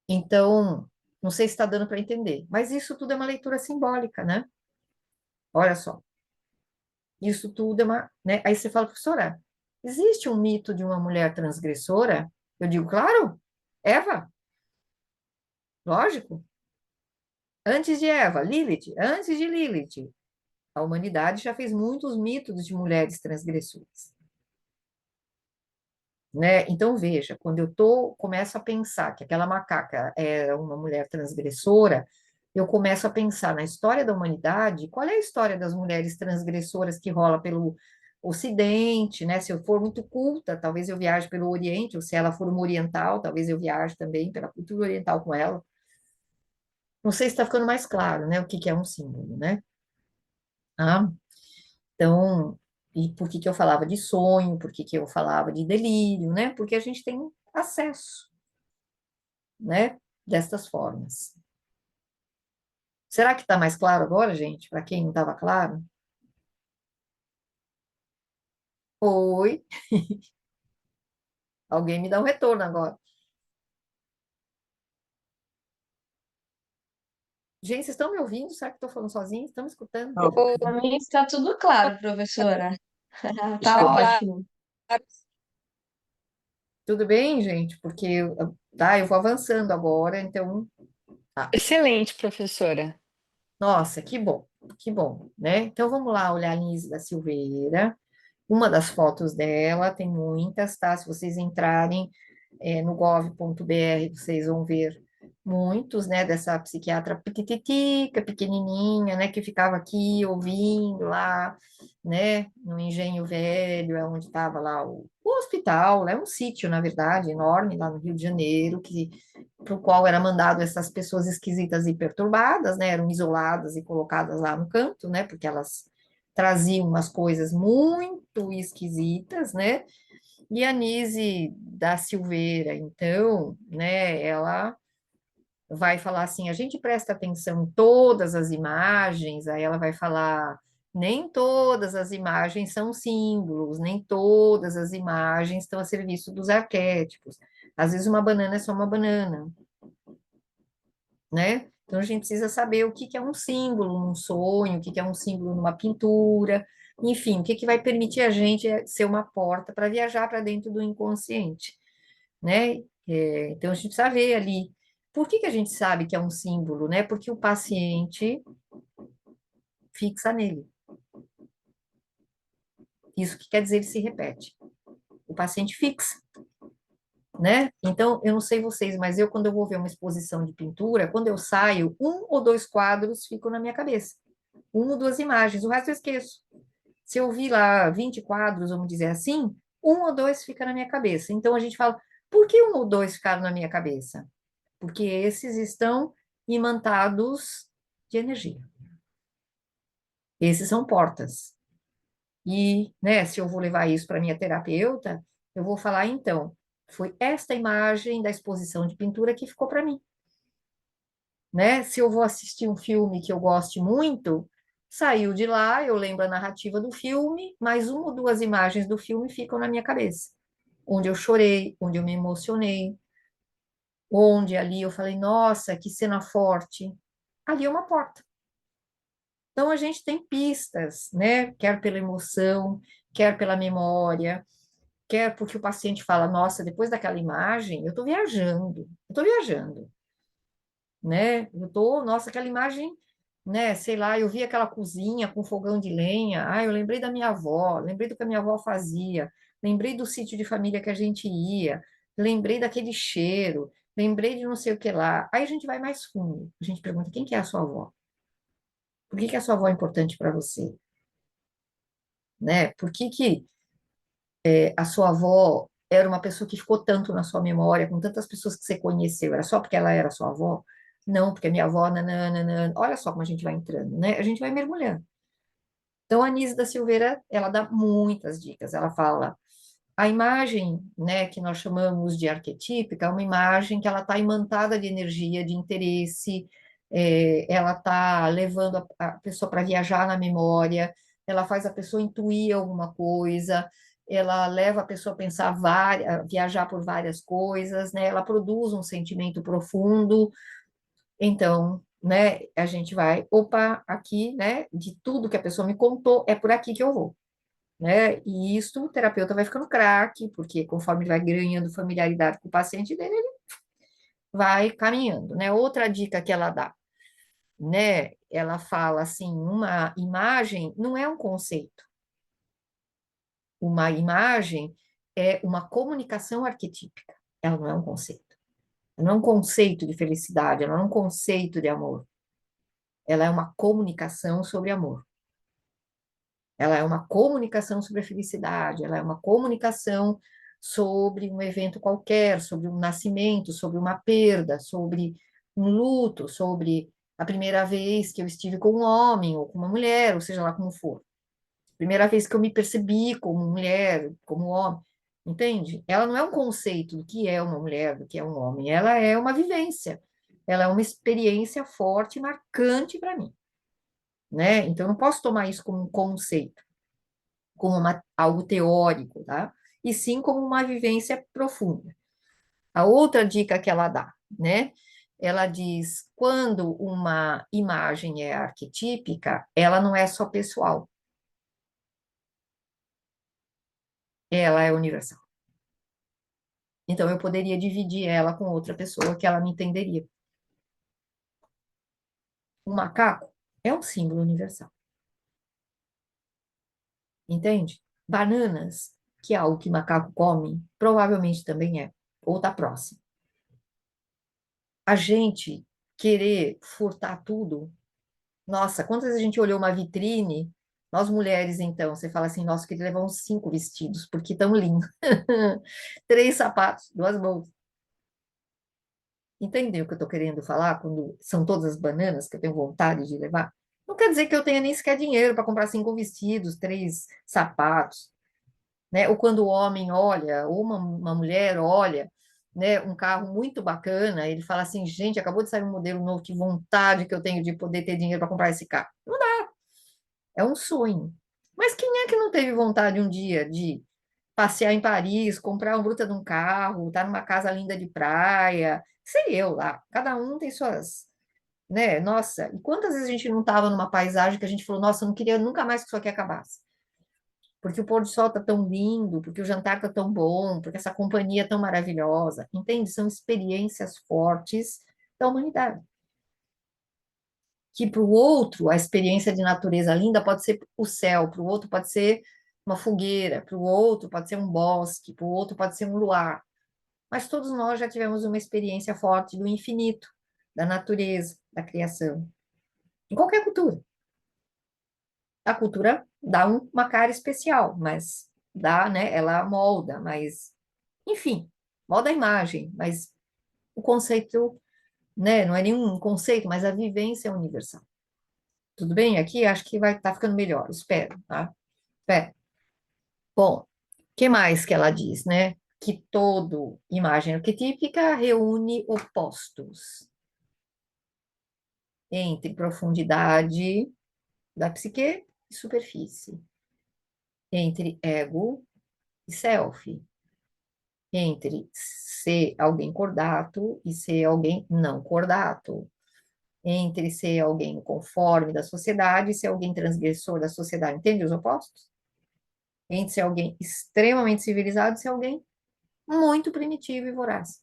Então. Não sei se está dando para entender, mas isso tudo é uma leitura simbólica, né? Olha só, isso tudo é uma, né? Aí você fala, professora, existe um mito de uma mulher transgressora? Eu digo, claro, Eva, lógico. Antes de Eva, Lilith, antes de Lilith, a humanidade já fez muitos mitos de mulheres transgressoras, né? Então veja, quando começo a pensar que aquela macaca era uma mulher transgressora, eu começo a pensar na história da humanidade, qual é a história das mulheres transgressoras que rola pelo Ocidente, né? Se eu for muito culta, talvez eu viaje pelo Oriente, ou se ela for uma oriental, talvez eu viaje também pela cultura oriental com ela. Não sei se está ficando mais claro, né? O que que é um símbolo, né? Ah, então, e por que que eu falava de sonho, por que que eu falava de delírio, né? Porque a gente tem acesso, né? Destas formas. Será que está mais claro agora, gente? Para quem não estava claro? Oi, alguém me dá um retorno agora. Gente, vocês estão me ouvindo? Será que estou falando sozinha? Estão me escutando? Para mim está tudo claro, professora. Tá Ficou claro. ótimo. Tudo bem, gente? Porque tá, eu vou avançando agora, então, tá. Excelente, professora. Nossa, que bom, né? Então vamos lá olhar a Nise da Silveira. Uma das fotos dela, tem muitas, tá? Se vocês entrarem no gov.br, vocês vão ver muitos, né, dessa psiquiatra pitititica, pequenininha, né, que ficava aqui ouvindo lá, né, no Engenho Velho, é onde estava lá o hospital, é um sítio, na verdade, enorme, lá no Rio de Janeiro, para o qual era mandado essas pessoas esquisitas e perturbadas, né, eram isoladas e colocadas lá no canto, né, porque elas traziam umas coisas muito esquisitas, né? E a Nise da Silveira, então, né, ela vai falar assim: a gente presta atenção em todas as imagens, aí ela vai falar. Nem todas as imagens são símbolos, nem todas as imagens estão a serviço dos arquétipos. Às vezes, uma banana é só uma banana, né? Então a gente precisa saber o que que é um símbolo num sonho, o que que é um símbolo numa pintura, enfim, o que que vai permitir a gente ser uma porta para viajar para dentro do inconsciente, né? Então a gente precisa ver ali. Por que que a gente sabe que é um símbolo, né? Porque o paciente fixa nele. Isso que quer dizer ele se repete. O paciente fixa, né? Então, eu não sei vocês, mas eu, quando eu vou ver uma exposição de pintura, quando eu saio, um ou dois quadros ficam na minha cabeça. Uma ou duas imagens, o resto eu esqueço. Se eu vi lá 20 quadros, vamos dizer assim, um ou dois fica na minha cabeça. Então a gente fala, por que um ou dois ficaram na minha cabeça? Porque esses estão imantados de energia. Esses são portas. E, né, se eu vou levar isso para minha terapeuta, eu vou falar, então, foi esta imagem da exposição de pintura que ficou para mim, né? Se eu vou assistir um filme que eu goste muito, saiu de lá, eu lembro a narrativa do filme, mas uma ou duas imagens do filme ficam na minha cabeça. Onde eu chorei, onde eu me emocionei, onde ali eu falei, nossa, que cena forte. Ali é uma porta. Então a gente tem pistas, né? Quer pela emoção, quer pela memória, quer porque o paciente fala, nossa, depois daquela imagem, eu estou viajando. Né? Nossa, aquela imagem, né? Sei lá, eu vi aquela cozinha com fogão de lenha. Ah, eu lembrei da minha avó, lembrei do que a minha avó fazia, lembrei do sítio de família que a gente ia, lembrei daquele cheiro, lembrei de não sei o que lá. Aí a gente vai mais fundo. A gente pergunta, quem que é a sua avó? Por que que a sua avó é importante para você? Né? Por que que a sua avó era uma pessoa que ficou tanto na sua memória, com tantas pessoas que você conheceu? Era só porque ela era sua avó? Não, porque minha avó, nananana. Olha só como a gente vai entrando, né? A gente vai mergulhando. Então, a Anísia da Silveira, ela dá muitas dicas. Ela fala, a imagem, né, que nós chamamos de arquetípica, é uma imagem que ela está imantada de energia, de interesse, ela está levando a pessoa para viajar na memória, ela faz a pessoa intuir alguma coisa, ela leva a pessoa a pensar, a viajar por várias coisas, né, ela produz um sentimento profundo, Então, né, a gente vai, opa, aqui, né, de tudo que a pessoa me contou, é por aqui que eu vou, né? E isso o terapeuta vai ficando craque, porque conforme ele vai ganhando familiaridade com o paciente dele, ele vai caminhando, né? Outra dica que ela dá, né? Ela fala assim, uma imagem não é um conceito. Uma imagem é uma comunicação arquetípica. Ela não é um conceito. Ela não é um conceito de felicidade, ela não é um conceito de amor. Ela é uma comunicação sobre amor. Ela é uma comunicação sobre a felicidade, ela é uma comunicação sobre um evento qualquer, sobre um nascimento, sobre uma perda, sobre um luto, sobre a primeira vez que eu estive com um homem ou com uma mulher, ou seja lá como for. Primeira vez que eu me percebi como mulher, como homem, entende? Ela não é um conceito do que é uma mulher, do que é um homem, ela é uma vivência, ela é uma experiência forte, e marcante para mim, né? Então, eu não posso tomar isso como um conceito, como algo teórico, tá? E sim como uma vivência profunda. A outra dica que ela dá, né? Ela diz, quando uma imagem é arquetípica, ela não é só pessoal, ela é universal. Então, eu poderia dividir ela com outra pessoa que ela me entenderia. O macaco é um símbolo universal, entende? Bananas, que é algo que macaco come, provavelmente também é, ou está próximo. A gente querer furtar tudo, nossa, quantas vezes a gente olhou uma vitrine, nós mulheres, então, você fala assim, nossa, eu queria levar uns 5 vestidos, porque tão lindo. 3 sapatos, 2 bolsas. Entendeu o que eu estou querendo falar quando são todas as bananas que eu tenho vontade de levar? Não quer dizer que eu tenha nem sequer dinheiro para comprar 5 vestidos, 3 sapatos, né? Ou quando o homem olha, ou uma mulher olha, né, um carro muito bacana, ele fala assim, gente, acabou de sair um modelo novo, que vontade que eu tenho de poder ter dinheiro para comprar esse carro. Não dá, é um sonho. Mas quem é que não teve vontade um dia de passear em Paris, comprar um bruta de um carro, estar numa casa linda de praia, sei eu lá. Cada um tem suas, né? Nossa, e quantas vezes a gente não estava numa paisagem que a gente falou, nossa, eu não queria nunca mais que isso aqui acabasse. Porque o pôr do sol tá tão lindo, porque o jantar tá tão bom, porque essa companhia é tão maravilhosa. Entende? São experiências fortes da humanidade. Que para o outro, a experiência de natureza linda pode ser o céu, para o outro pode ser uma fogueira, para o outro pode ser um bosque, para o outro pode ser um luar. Mas todos nós já tivemos uma experiência forte do infinito, da natureza, da criação. Em qualquer cultura. A cultura dá uma cara especial, mas dá, né? Ela molda, mas, enfim, molda a imagem, mas o conceito, né? Não é nenhum conceito, mas a vivência é universal. Tudo bem? Aqui acho que vai estar ficando melhor, espero, tá? Espero. Bom, o que mais que ela diz, né? Que todo imagem arquetípica reúne opostos entre profundidade da psique e superfície, entre ego e self, entre ser alguém cordato e ser alguém não cordato, entre ser alguém conforme da sociedade e ser alguém transgressor da sociedade. Entende os opostos? Entre ser alguém extremamente civilizado e ser alguém muito primitivo e voraz.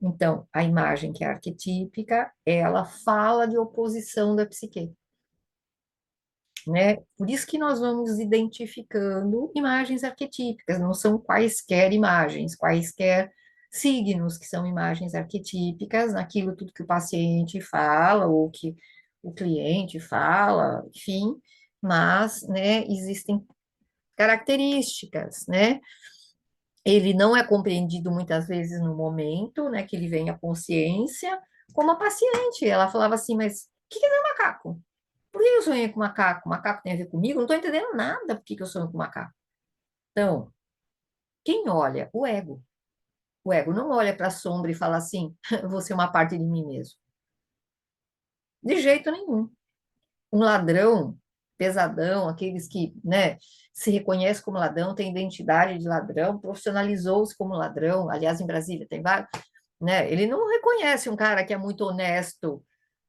Então, a imagem que é arquetípica, ela fala de oposição da psique, né? Por isso que nós vamos identificando imagens arquetípicas, não são quaisquer imagens, quaisquer signos que são imagens arquetípicas, naquilo tudo que o paciente fala, ou que o cliente fala, enfim, mas, né, existem características, né? Ele não é compreendido muitas vezes no momento, né, que ele vem à consciência, como a paciente. Ela falava assim, mas o que é um macaco? Por que eu sonhei com macaco? Macaco tem a ver comigo? Não estou entendendo nada por que eu sonho com macaco. Então, quem olha? O ego. O ego não olha para a sombra e fala assim, você é uma parte de mim mesmo. De jeito nenhum. Um ladrão, pesadão, aqueles que, né, se reconhece como ladrão, tem identidade de ladrão, profissionalizou-se como ladrão, aliás, em Brasília tem vários, né? Ele não reconhece um cara que é muito honesto,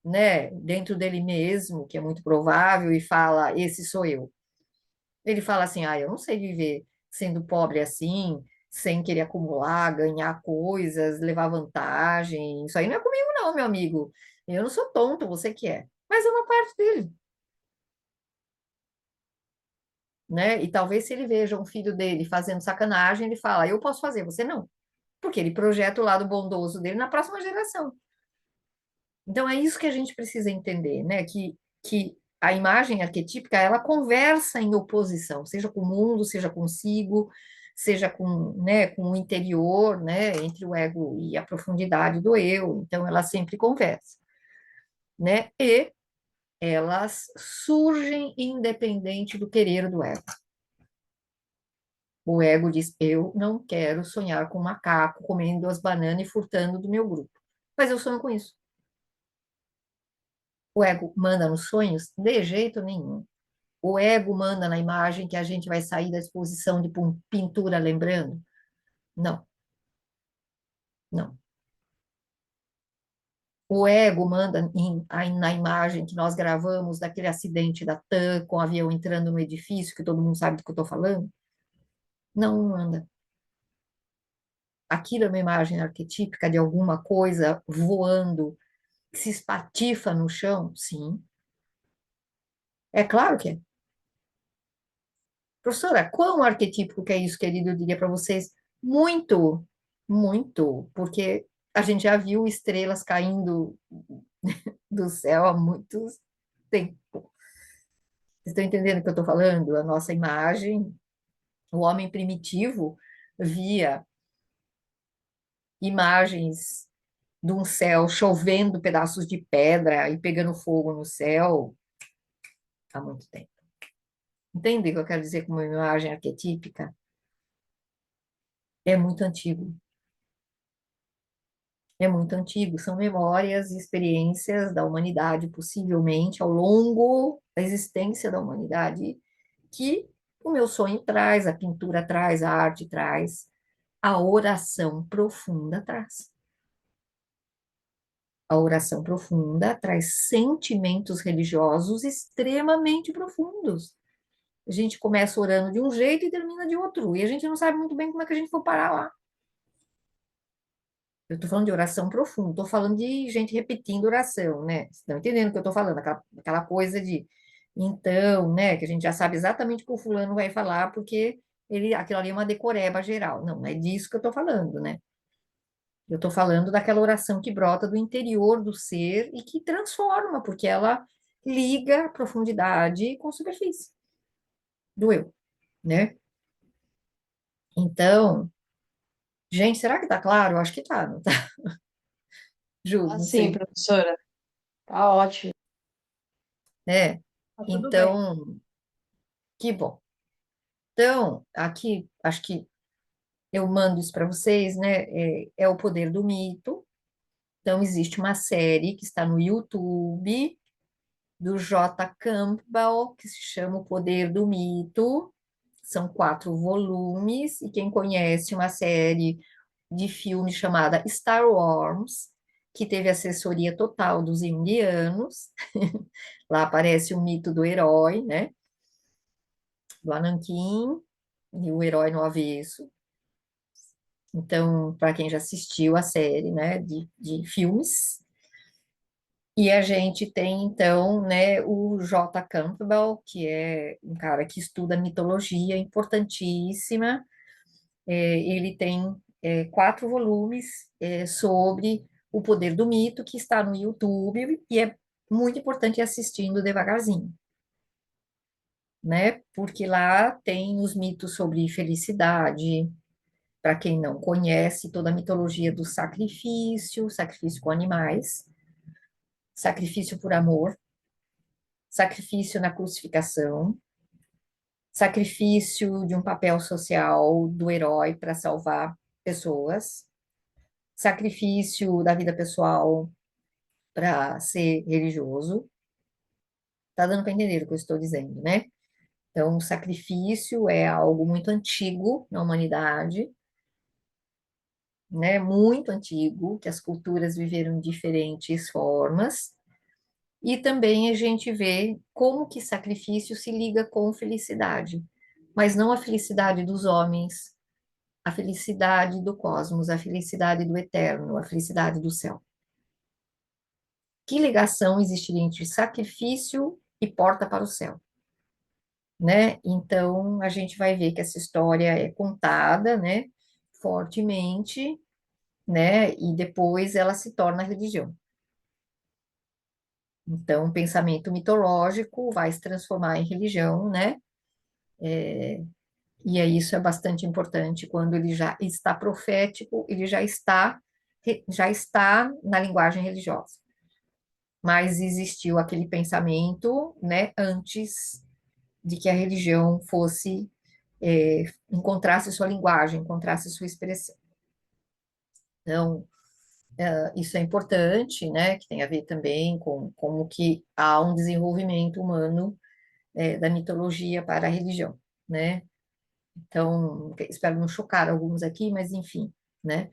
né, dentro dele mesmo, que é muito provável, e fala, esse sou eu. Ele fala assim, ah, eu não sei viver sendo pobre assim, sem querer acumular, ganhar coisas, levar vantagem. Isso aí não é comigo não, meu amigo. Eu não sou tonto, você que é. Mas é uma parte dele, né? E talvez se ele veja um filho dele fazendo sacanagem, ele fala, eu posso fazer, você não. Porque ele projeta o lado bondoso dele na próxima geração. Então, é isso que a gente precisa entender, né? Que a imagem arquetípica, ela conversa em oposição, seja com o mundo, seja consigo, seja com, né, com o interior, né, entre o ego e a profundidade do eu. Então, ela sempre conversa, né? E elas surgem independente do querer do ego. O ego diz, eu não quero sonhar com um macaco comendo as bananas e furtando do meu grupo. Mas eu sonho com isso. O ego manda nos sonhos? De jeito nenhum. O ego manda na imagem que a gente vai sair da exposição de pintura lembrando? Não, não. O ego manda na imagem que nós gravamos daquele acidente da TAM com o avião entrando no edifício, que todo mundo sabe do que eu estou falando? Não, não manda. Aquilo é uma imagem arquetípica de alguma coisa voando, que se espatifa no chão? Sim. É claro que é. Professora, quão arquetípico que é isso, querido? Eu diria para vocês, muito, muito, porque a gente já viu estrelas caindo do céu há muito tempo. Vocês estão entendendo o que eu estou falando? A nossa imagem, o homem primitivo via imagens de um céu chovendo pedaços de pedra e pegando fogo no céu há muito tempo. Entende o que eu quero dizer com uma imagem arquetípica? É muito antigo. É muito antigo, são memórias e experiências da humanidade, possivelmente ao longo da existência da humanidade, que o meu sonho traz, a pintura traz, a arte traz, a oração profunda traz. A oração profunda traz sentimentos religiosos extremamente profundos. A gente começa orando de um jeito e termina de outro, e a gente não sabe muito bem como é que a gente foi parar lá. Eu estou falando de oração profunda, estou falando de gente repetindo oração, né? Vocês estão entendendo o que eu estou falando? Aquela coisa de, então, né? Que a gente já sabe exatamente o que o fulano vai falar, porque aquilo ali é uma decoreba geral. Não, não é disso que eu estou falando, né? Eu estou falando daquela oração que brota do interior do ser e que transforma, porque ela liga a profundidade com a superfície do eu, né? Então, gente, será que tá claro? Eu acho que tá, não tá? Juro, não Assim, sei. professora, tá ótimo, É. tá tudo bem. Então, que bom. Então, aqui, acho que eu mando isso para vocês, né? É o poder do mito. Então, existe uma série que está no YouTube do J. Campbell, que se chama O Poder do Mito. São 4 volumes, e quem conhece uma série de filme chamada Star Wars, que teve assessoria total dos indianos, lá aparece o mito do herói, né? Do Anakin, e o herói no avesso. Então, para quem já assistiu a série, né, de filmes. E a gente tem, então, né, o J. Campbell, que é um cara que estuda mitologia, importantíssima. Ele tem 4 volumes sobre o poder do mito, que está no YouTube, e é muito importante ir assistindo devagarzinho, né? Porque lá tem os mitos sobre felicidade, para quem não conhece, toda a mitologia do sacrifício, sacrifício com animais, sacrifício por amor, sacrifício na crucificação, sacrifício de um papel social do herói para salvar pessoas, sacrifício da vida pessoal para ser religioso. Tá dando para entender o que eu estou dizendo, né? Então, o sacrifício é algo muito antigo na humanidade, né, muito antigo, que as culturas viveram de diferentes formas, e também a gente vê como que sacrifício se liga com felicidade, mas não a felicidade dos homens, a felicidade do cosmos, a felicidade do eterno, a felicidade do céu. Que ligação existiria entre sacrifício e porta para o céu, né? Então, a gente vai ver que essa história é contada, né, fortemente, né, e depois ela se torna religião. Então, o pensamento mitológico vai se transformar em religião, né? E aí isso é bastante importante quando ele já está profético, ele já está na linguagem religiosa. Mas existiu aquele pensamento, né, antes de que a religião fosse encontrasse sua linguagem, encontrasse sua expressão. Então, isso é importante, né, que tem a ver também com como que há um desenvolvimento humano da mitologia para a religião, né? Então, espero não chocar alguns aqui, mas enfim, né?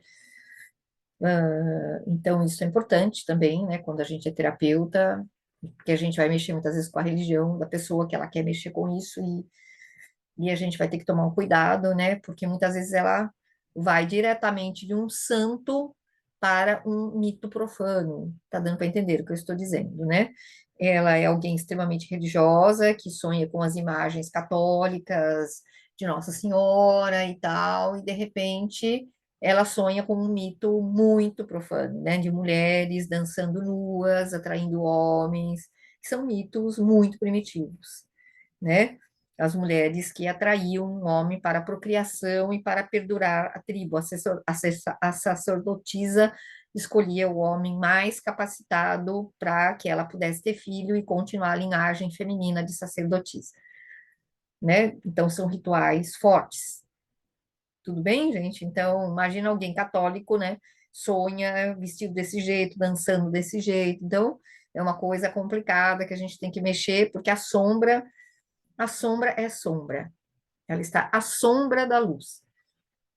Então, isso é importante também, né, quando a gente é terapeuta, porque a gente vai mexer muitas vezes com a religião da pessoa que ela quer mexer com isso e a gente vai ter que tomar um cuidado, né? Porque muitas vezes ela vai diretamente de um santo para um mito profano. Tá dando para entender o que eu estou dizendo, né? Ela é alguém extremamente religiosa, que sonha com as imagens católicas de Nossa Senhora e tal, e de repente ela sonha com um mito muito profano, né? De mulheres dançando nuas, atraindo homens, que são mitos muito primitivos, né? As mulheres que atraíam um homem para a procriação e para perdurar a tribo. A sacerdotisa escolhia o homem mais capacitado para que ela pudesse ter filho e continuar a linhagem feminina de sacerdotisa, né? Então, são rituais fortes. Tudo bem, gente? Então, imagina alguém católico, né? Sonha vestido desse jeito, dançando desse jeito. Então, é uma coisa complicada que a gente tem que mexer, porque a sombra é sombra. Ela está à sombra da luz,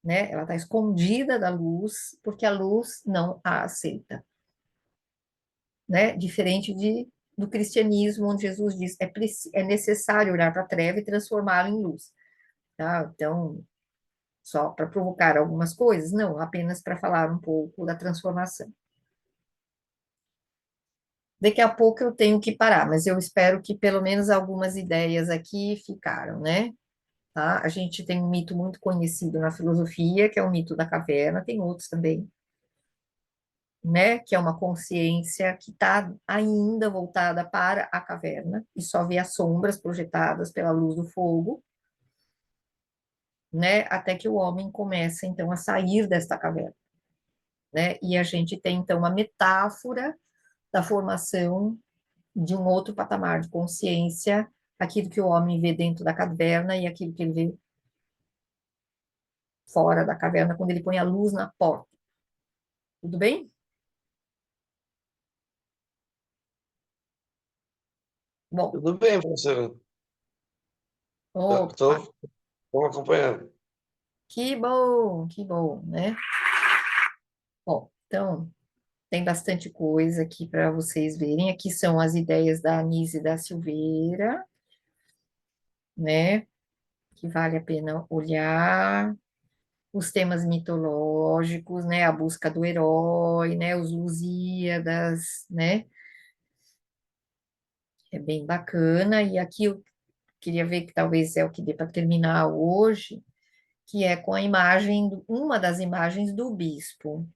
né? Ela está escondida da luz, porque a luz não a aceita, né? Diferente do cristianismo, onde Jesus diz é necessário olhar para a treva e transformá-la em luz, tá? Então, só para provocar algumas coisas? Não, apenas para falar um pouco da transformação. Daqui a pouco eu tenho que parar, mas eu espero que pelo menos algumas ideias aqui ficaram, né? Tá? A gente tem um mito muito conhecido na filosofia, que é o mito da caverna, tem outros também, né? Que é uma consciência que está ainda voltada para a caverna e só vê as sombras projetadas pela luz do fogo, né? Até que o homem começa, então, a sair desta caverna, né? E a gente tem, então, uma metáfora da formação de um outro patamar de consciência, aquilo que o homem vê dentro da caverna e aquilo que ele vê fora da caverna, quando ele põe a luz na porta. Tudo bem? Bom, Tudo bem, professora. opa, Estou acompanhando. que bom, né? Bom, então, tem bastante coisa aqui para vocês verem. Aqui são as ideias da Anise da Silveira, né? Que vale a pena olhar. Os temas mitológicos, né? A busca do herói, né? Os Lusíadas, né? É bem bacana. E aqui eu queria ver que talvez é o que dê para terminar hoje, que é com a imagem, uma das imagens do bispo.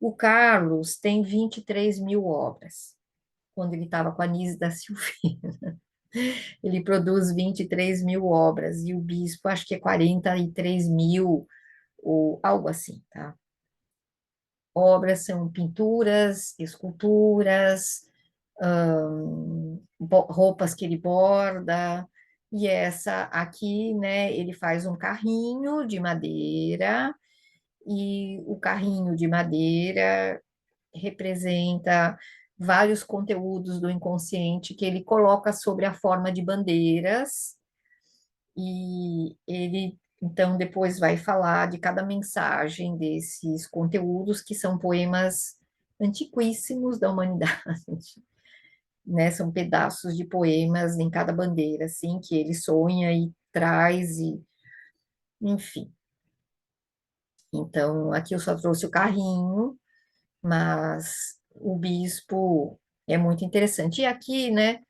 O Carlos tem 23.000 obras. Quando ele estava com a Nise da Silveira, ele produz 23.000 obras, e o bispo acho que é 43.000, ou algo assim, tá? Obras são pinturas, esculturas, roupas que ele borda, e essa aqui, né, ele faz um carrinho de madeira, e o carrinho de madeira representa vários conteúdos do inconsciente que ele coloca sobre a forma de bandeiras, e ele Então, depois vai falar de cada mensagem desses conteúdos, que são poemas antiquíssimos da humanidade, né? São pedaços de poemas em cada bandeira, assim, que ele sonha e traz, e, enfim. Então, aqui eu só trouxe o carrinho, mas o bispo é muito interessante. E aqui, né,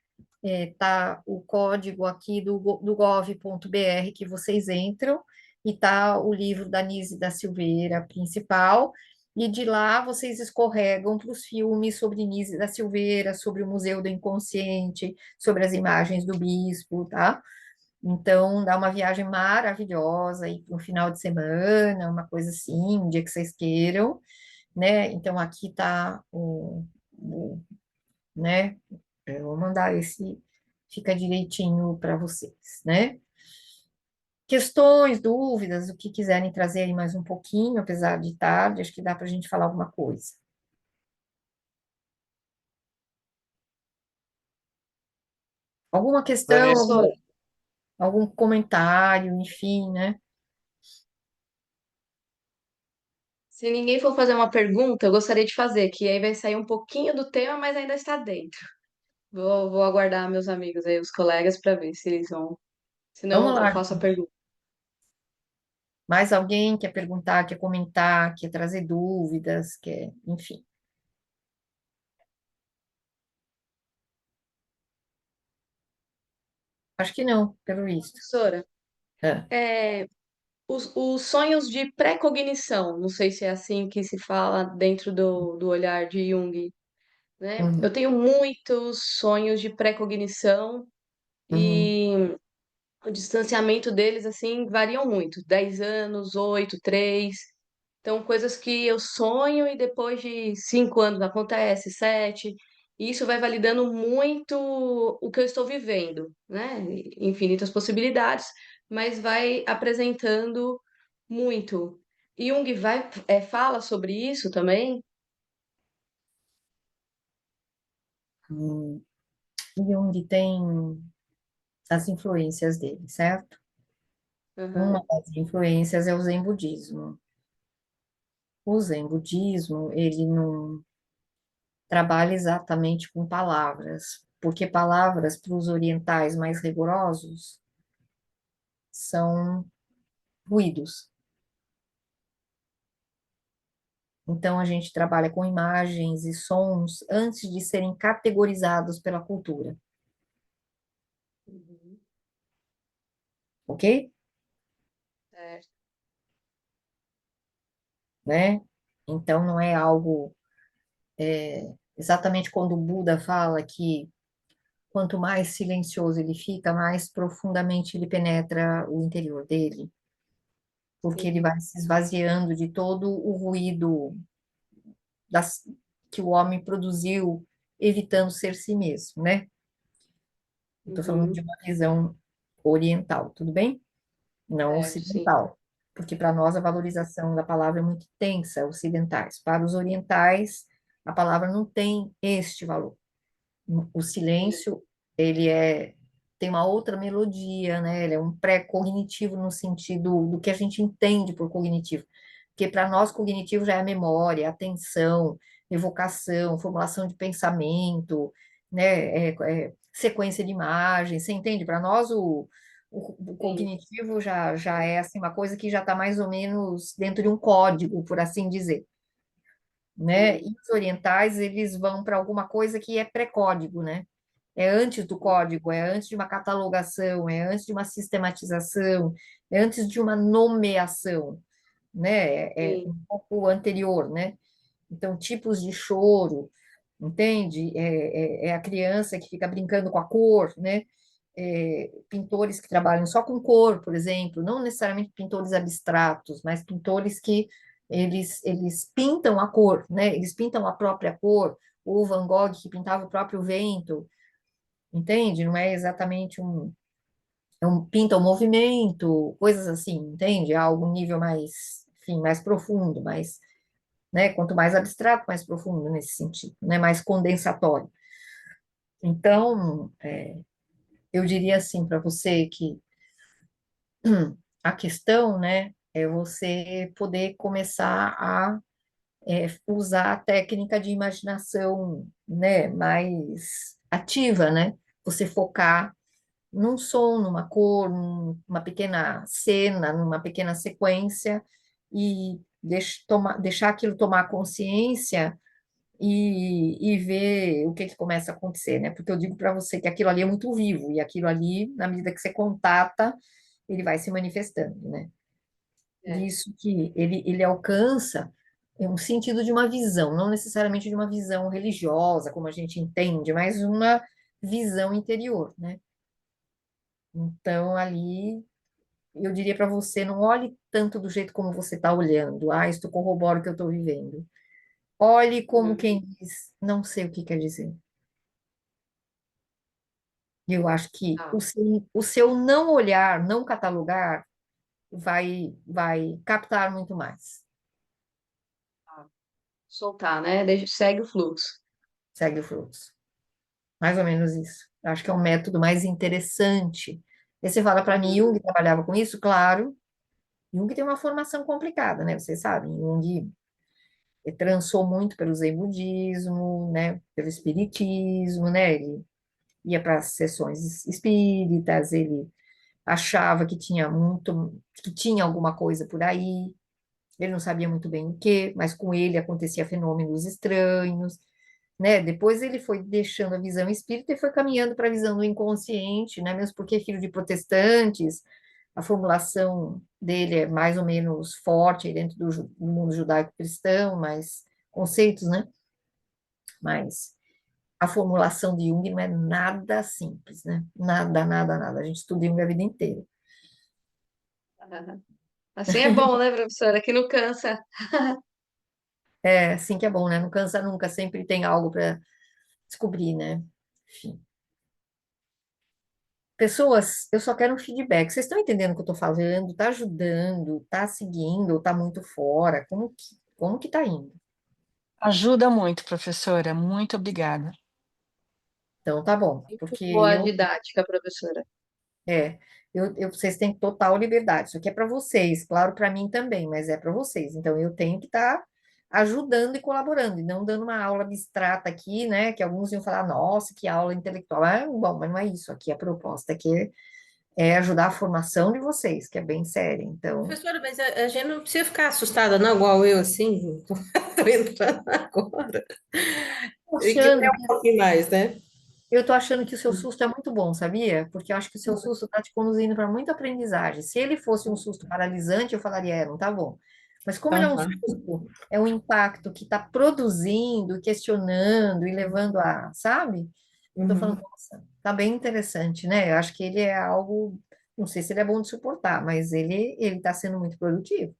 tá o código aqui do gov.br que vocês entram, e tá o livro da Nise da Silveira principal, e de lá vocês escorregam para os filmes sobre Nise da Silveira, sobre o Museu do Inconsciente, sobre as imagens do bispo, tá? Então, dá uma viagem maravilhosa aí no final de semana, uma coisa assim, um dia que vocês queiram, né? Então, aqui tá né? Eu vou mandar esse, fica direitinho para vocês, né? Questões, dúvidas, o que quiserem trazer aí mais um pouquinho, apesar de tarde, acho que dá para a gente falar alguma coisa. Alguma questão, Larissa, algum comentário, enfim, né? Se ninguém for fazer uma pergunta, eu gostaria de fazer, que aí vai sair um pouquinho do tema, mas ainda está dentro. Vou aguardar meus amigos aí, os colegas, para ver se eles vão. Vamos Senão eu lá. faço a pergunta. Mais alguém quer perguntar, quer comentar, quer trazer dúvidas, quer, enfim. Acho que não, pelo visto. Professora, É. é, os sonhos de pré-cognição, não sei se é assim que se fala dentro do olhar de Jung, né? Eu Uhum, tenho muitos sonhos de pré-cognição uhum, e o distanciamento deles, assim, variam muito. 10 anos, 8, 3. Então, coisas que eu sonho e depois de 5 anos acontece, 7. E isso vai validando muito o que eu estou vivendo, né? Infinitas possibilidades, mas vai apresentando muito. Jung fala sobre isso também? uhum. Jung tem as influências dele, certo? Uma Aham. das influências é o Zen budismo. O Zen budismo, ele não trabalha exatamente com palavras, porque palavras para os orientais mais rigorosos são ruídos. Então, a gente trabalha com imagens e sons antes de serem categorizados pela cultura, Uhum. ok? Certo. Né? Então, não é algo exatamente quando o Buda fala que quanto mais silencioso ele fica, mais profundamente ele penetra o interior dele, porque ele Sim. vai se esvaziando de todo o ruído das, que o homem produziu, evitando ser si mesmo, né? Estou falando de Uhum. uma visão oriental, tudo bem? Não Certo, sim. ocidental, porque para nós a valorização da palavra é muito intensa, ocidentais. Para os orientais, a palavra não tem este valor. O Sim. silêncio, ele tem uma outra melodia, né? Ele é um pré-cognitivo no sentido do que a gente entende por cognitivo. Porque para nós, cognitivo já é a memória, a atenção, evocação, formulação de pensamento, né? Sequência de imagens, você entende? Para nós, o Sim. cognitivo já é assim, uma coisa que já está mais ou menos dentro de um código, por assim dizer, né? Sim. E os orientais, eles vão para alguma coisa que é pré-código, né? É antes do código, é antes de uma catalogação, é antes de uma sistematização, é antes de uma nomeação, né? É Sim. um pouco anterior, né? Então, tipos de choro, entende? É a criança que fica brincando com a cor, né? Pintores que trabalham só com cor, por exemplo, não necessariamente pintores abstratos, mas pintores que eles pintam a cor, né? Eles pintam a própria cor, ou Van Gogh que pintava o próprio vento, entende? Não é exatamente pinta o movimento, coisas assim, entende? É algo nível mais, enfim, mais profundo, mais, né? Quanto mais abstrato, mais profundo nesse sentido, né? Mais condensatório. Então, eu diria assim para você que a questão, né, é você poder começar a usar a técnica de imaginação, né, mais ativa, né? Você focar num som, numa cor, numa pequena cena, numa pequena sequência e deixar aquilo tomar consciência e ver o que que começa a acontecer, né? Porque eu digo para você que aquilo ali é muito vivo e aquilo ali, na medida que você contata, ele vai se manifestando, né? É. Disso que ele alcança um sentido de uma visão, não necessariamente de uma visão religiosa, como a gente entende, mas uma visão interior, né? Então, ali, eu diria para você, não olhe tanto do jeito como você está olhando. Ah, isto corrobora o que eu estou vivendo. Olhe como Uhum. quem diz, não sei o que quer dizer. Eu acho que Tá, o seu não olhar, não catalogar, vai captar muito mais. tá. Soltar, né? Segue o fluxo. Segue o fluxo. Mais ou menos isso. Eu acho que é um método mais interessante. E você fala para mim, Uhum. Jung trabalhava com isso? Claro. Jung tem uma formação complicada, né? Vocês sabem, Jung trançou muito pelo Zen budismo, né? Pelo espiritismo, né? Ele ia para as sessões espíritas, ele achava que tinha alguma coisa por aí. Ele não sabia muito bem o que, mas com ele acontecia fenômenos estranhos, né? Depois ele foi deixando a visão espírita e foi caminhando para a visão do inconsciente, né? Mesmo porque filho de protestantes, a formulação dele é mais ou menos forte aí dentro do mundo judaico-cristão, mas conceitos, né? Mas a formulação de Jung não é nada simples, né? Nada, nada, nada. A gente estuda Jung a vida inteira. Aham. Assim é bom, né, professora? Que não cansa. É, assim que é bom, né? Não cansa nunca, sempre tem algo para descobrir, né? Enfim. Pessoas, eu só quero um feedback. Vocês estão entendendo o que eu estou falando? Está ajudando? Está seguindo? Está muito fora? Como que está indo? Ajuda muito, professora. Muito obrigada. Então, tá bom. Muito Porque boa a didática, professora. é, vocês têm total liberdade. Isso aqui é para vocês, claro, para mim também, mas é para vocês. Então, eu tenho que estar ajudando e colaborando, e não dando uma aula abstrata aqui, né? Que alguns iam falar, nossa, que aula intelectual. Ah, bom, mas não é isso. Aqui a proposta aqui é ajudar a formação de vocês, que é bem séria. Então, Professora, mas a gente não precisa ficar assustada, não, igual eu, assim. Tô entrando agora. tô Tem que ver achando um pouquinho mais, né? Eu tô achando que o seu susto é muito bom, sabia? Porque eu acho que o seu susto está te conduzindo para muita aprendizagem. Se ele fosse um susto paralisante, eu falaria, não tá bom. Mas como ele é um Aham. susto, é um impacto que está produzindo, questionando e levando a, sabe? Eu tô falando, Uhum. nossa, tá bem interessante, né? Eu acho que ele é algo, não sei se ele é bom de suportar, mas ele está sendo muito produtivo.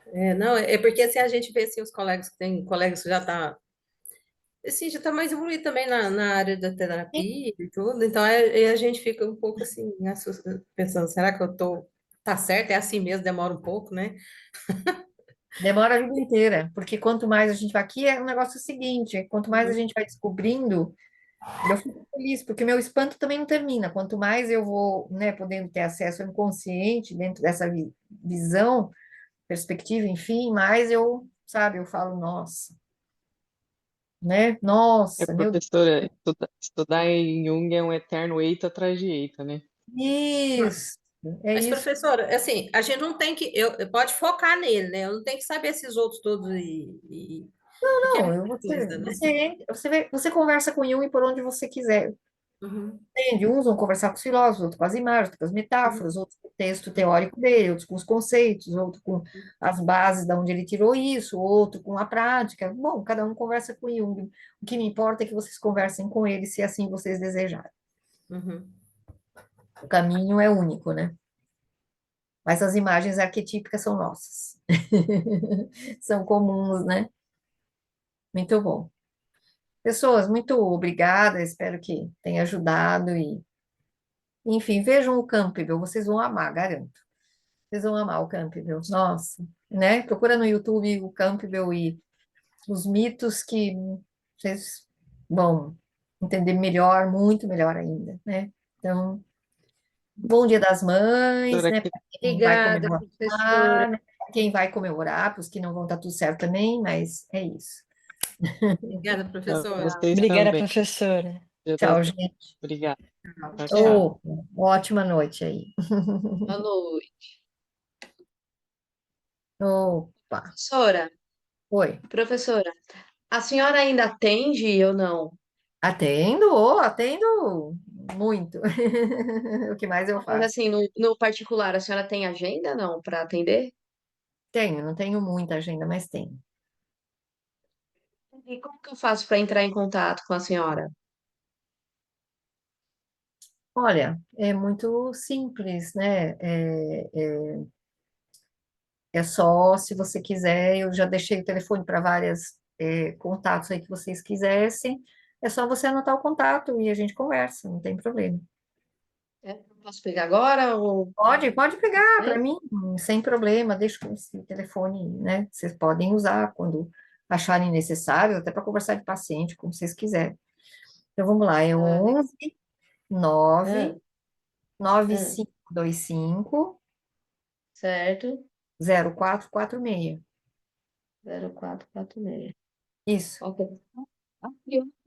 É, não, é porque assim, a gente vê assim, os colegas que tem colegas que já tá, assim, já tá mais evoluído também na área da terapia e tudo, então a gente fica um pouco assim, né, pensando, será que eu tô, tá certo? É assim mesmo, demora um pouco, né? Demora a vida inteira, porque quanto mais a gente vai aqui, é um negócio seguinte, quanto mais a gente vai descobrindo. Eu fico feliz, porque meu espanto também não termina. Quanto mais eu vou, né, podendo ter acesso ao inconsciente dentro dessa visão, perspectiva, enfim, mais eu, sabe, eu falo, nossa, né? É, Nossa, meu professora, estudar em Jung é um eterno eita atrás de eita, né? Deus, é Mas, isso. professora, assim, a gente não tem que, pode focar nele, né? Eu não tenho que saber esses outros todos porque é Não, muita coisa, né? você conversa com Jung por onde você quiser. Uhum. Entende? Uns vão conversar com os filósofos, outros com as imagens, outros com as metáforas, outros com o texto teórico dele, outros com os conceitos, outros com as bases de onde ele tirou isso, outro com a prática. Bom, cada um conversa com Jung. O que me importa é que vocês conversem com ele, se assim vocês desejarem. Uhum. O caminho é único, né? Mas as imagens arquetípicas são nossas. São comuns, né? Muito bom. Pessoas, muito obrigada, espero que tenha ajudado e, enfim, vejam o Campbell, vocês vão amar, garanto. Vocês vão amar o Campbell. Nossa, né? Procura no YouTube o Campbell e os mitos que vocês vão entender melhor, muito melhor ainda, né? Então, Bom Dia das Mães, Doutora, né? que- Para quem vai Obrigada, professora. comemorar, né? Pra quem vai comemorar, para os que não vão estar tudo certo também, mas é isso. Obrigada, Pra professora. vocês Obrigada, também. professora. Dia das Tchau, Mães. gente. Obrigado. Tchau, tchau. Ô, ótima noite aí. Boa noite. Opa, Professora, oi. professora, a senhora ainda atende ou não? Atendo muito. O que mais eu Mas faço? assim, no particular, a senhora tem agenda não para atender? Tenho, não tenho muita agenda, mas tenho. E como que eu faço para entrar em contato com a senhora? Olha, é muito simples, né? É só se você quiser, eu já deixei o telefone para várias contatos aí que vocês quisessem. É só você anotar o contato e a gente conversa, não tem problema. É, posso pegar agora ou Pode pegar para é? mim, sem problema, deixa com esse telefone, né? Vocês podem usar quando acharem necessário, até para conversar de paciente, como vocês quiserem. Então vamos lá, é Ah, 11 ah, 9 ah, 9525 certo. 0446. 0446. Isso. Ok.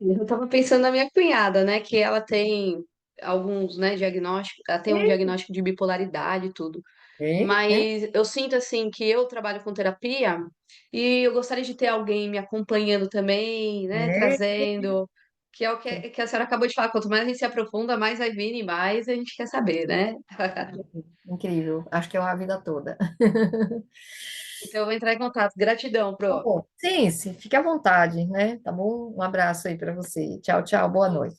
Eu estava pensando na minha cunhada, né, que ela tem alguns, né, diagnósticos, ela tem um diagnóstico de bipolaridade e tudo. É. Mas eu sinto assim que eu trabalho com terapia e eu gostaria de ter alguém me acompanhando também, né, É, trazendo, que é o que a senhora acabou de falar, quanto mais a gente se aprofunda, mais vai vir e mais a gente quer saber, né? incrível. Acho que é uma vida toda. Então eu vou entrar em contato. Gratidão, Tá Pro. bom. Sim, sim, fique à vontade, né? Tá bom? Um abraço aí para você. Tchau, tchau. Boa noite.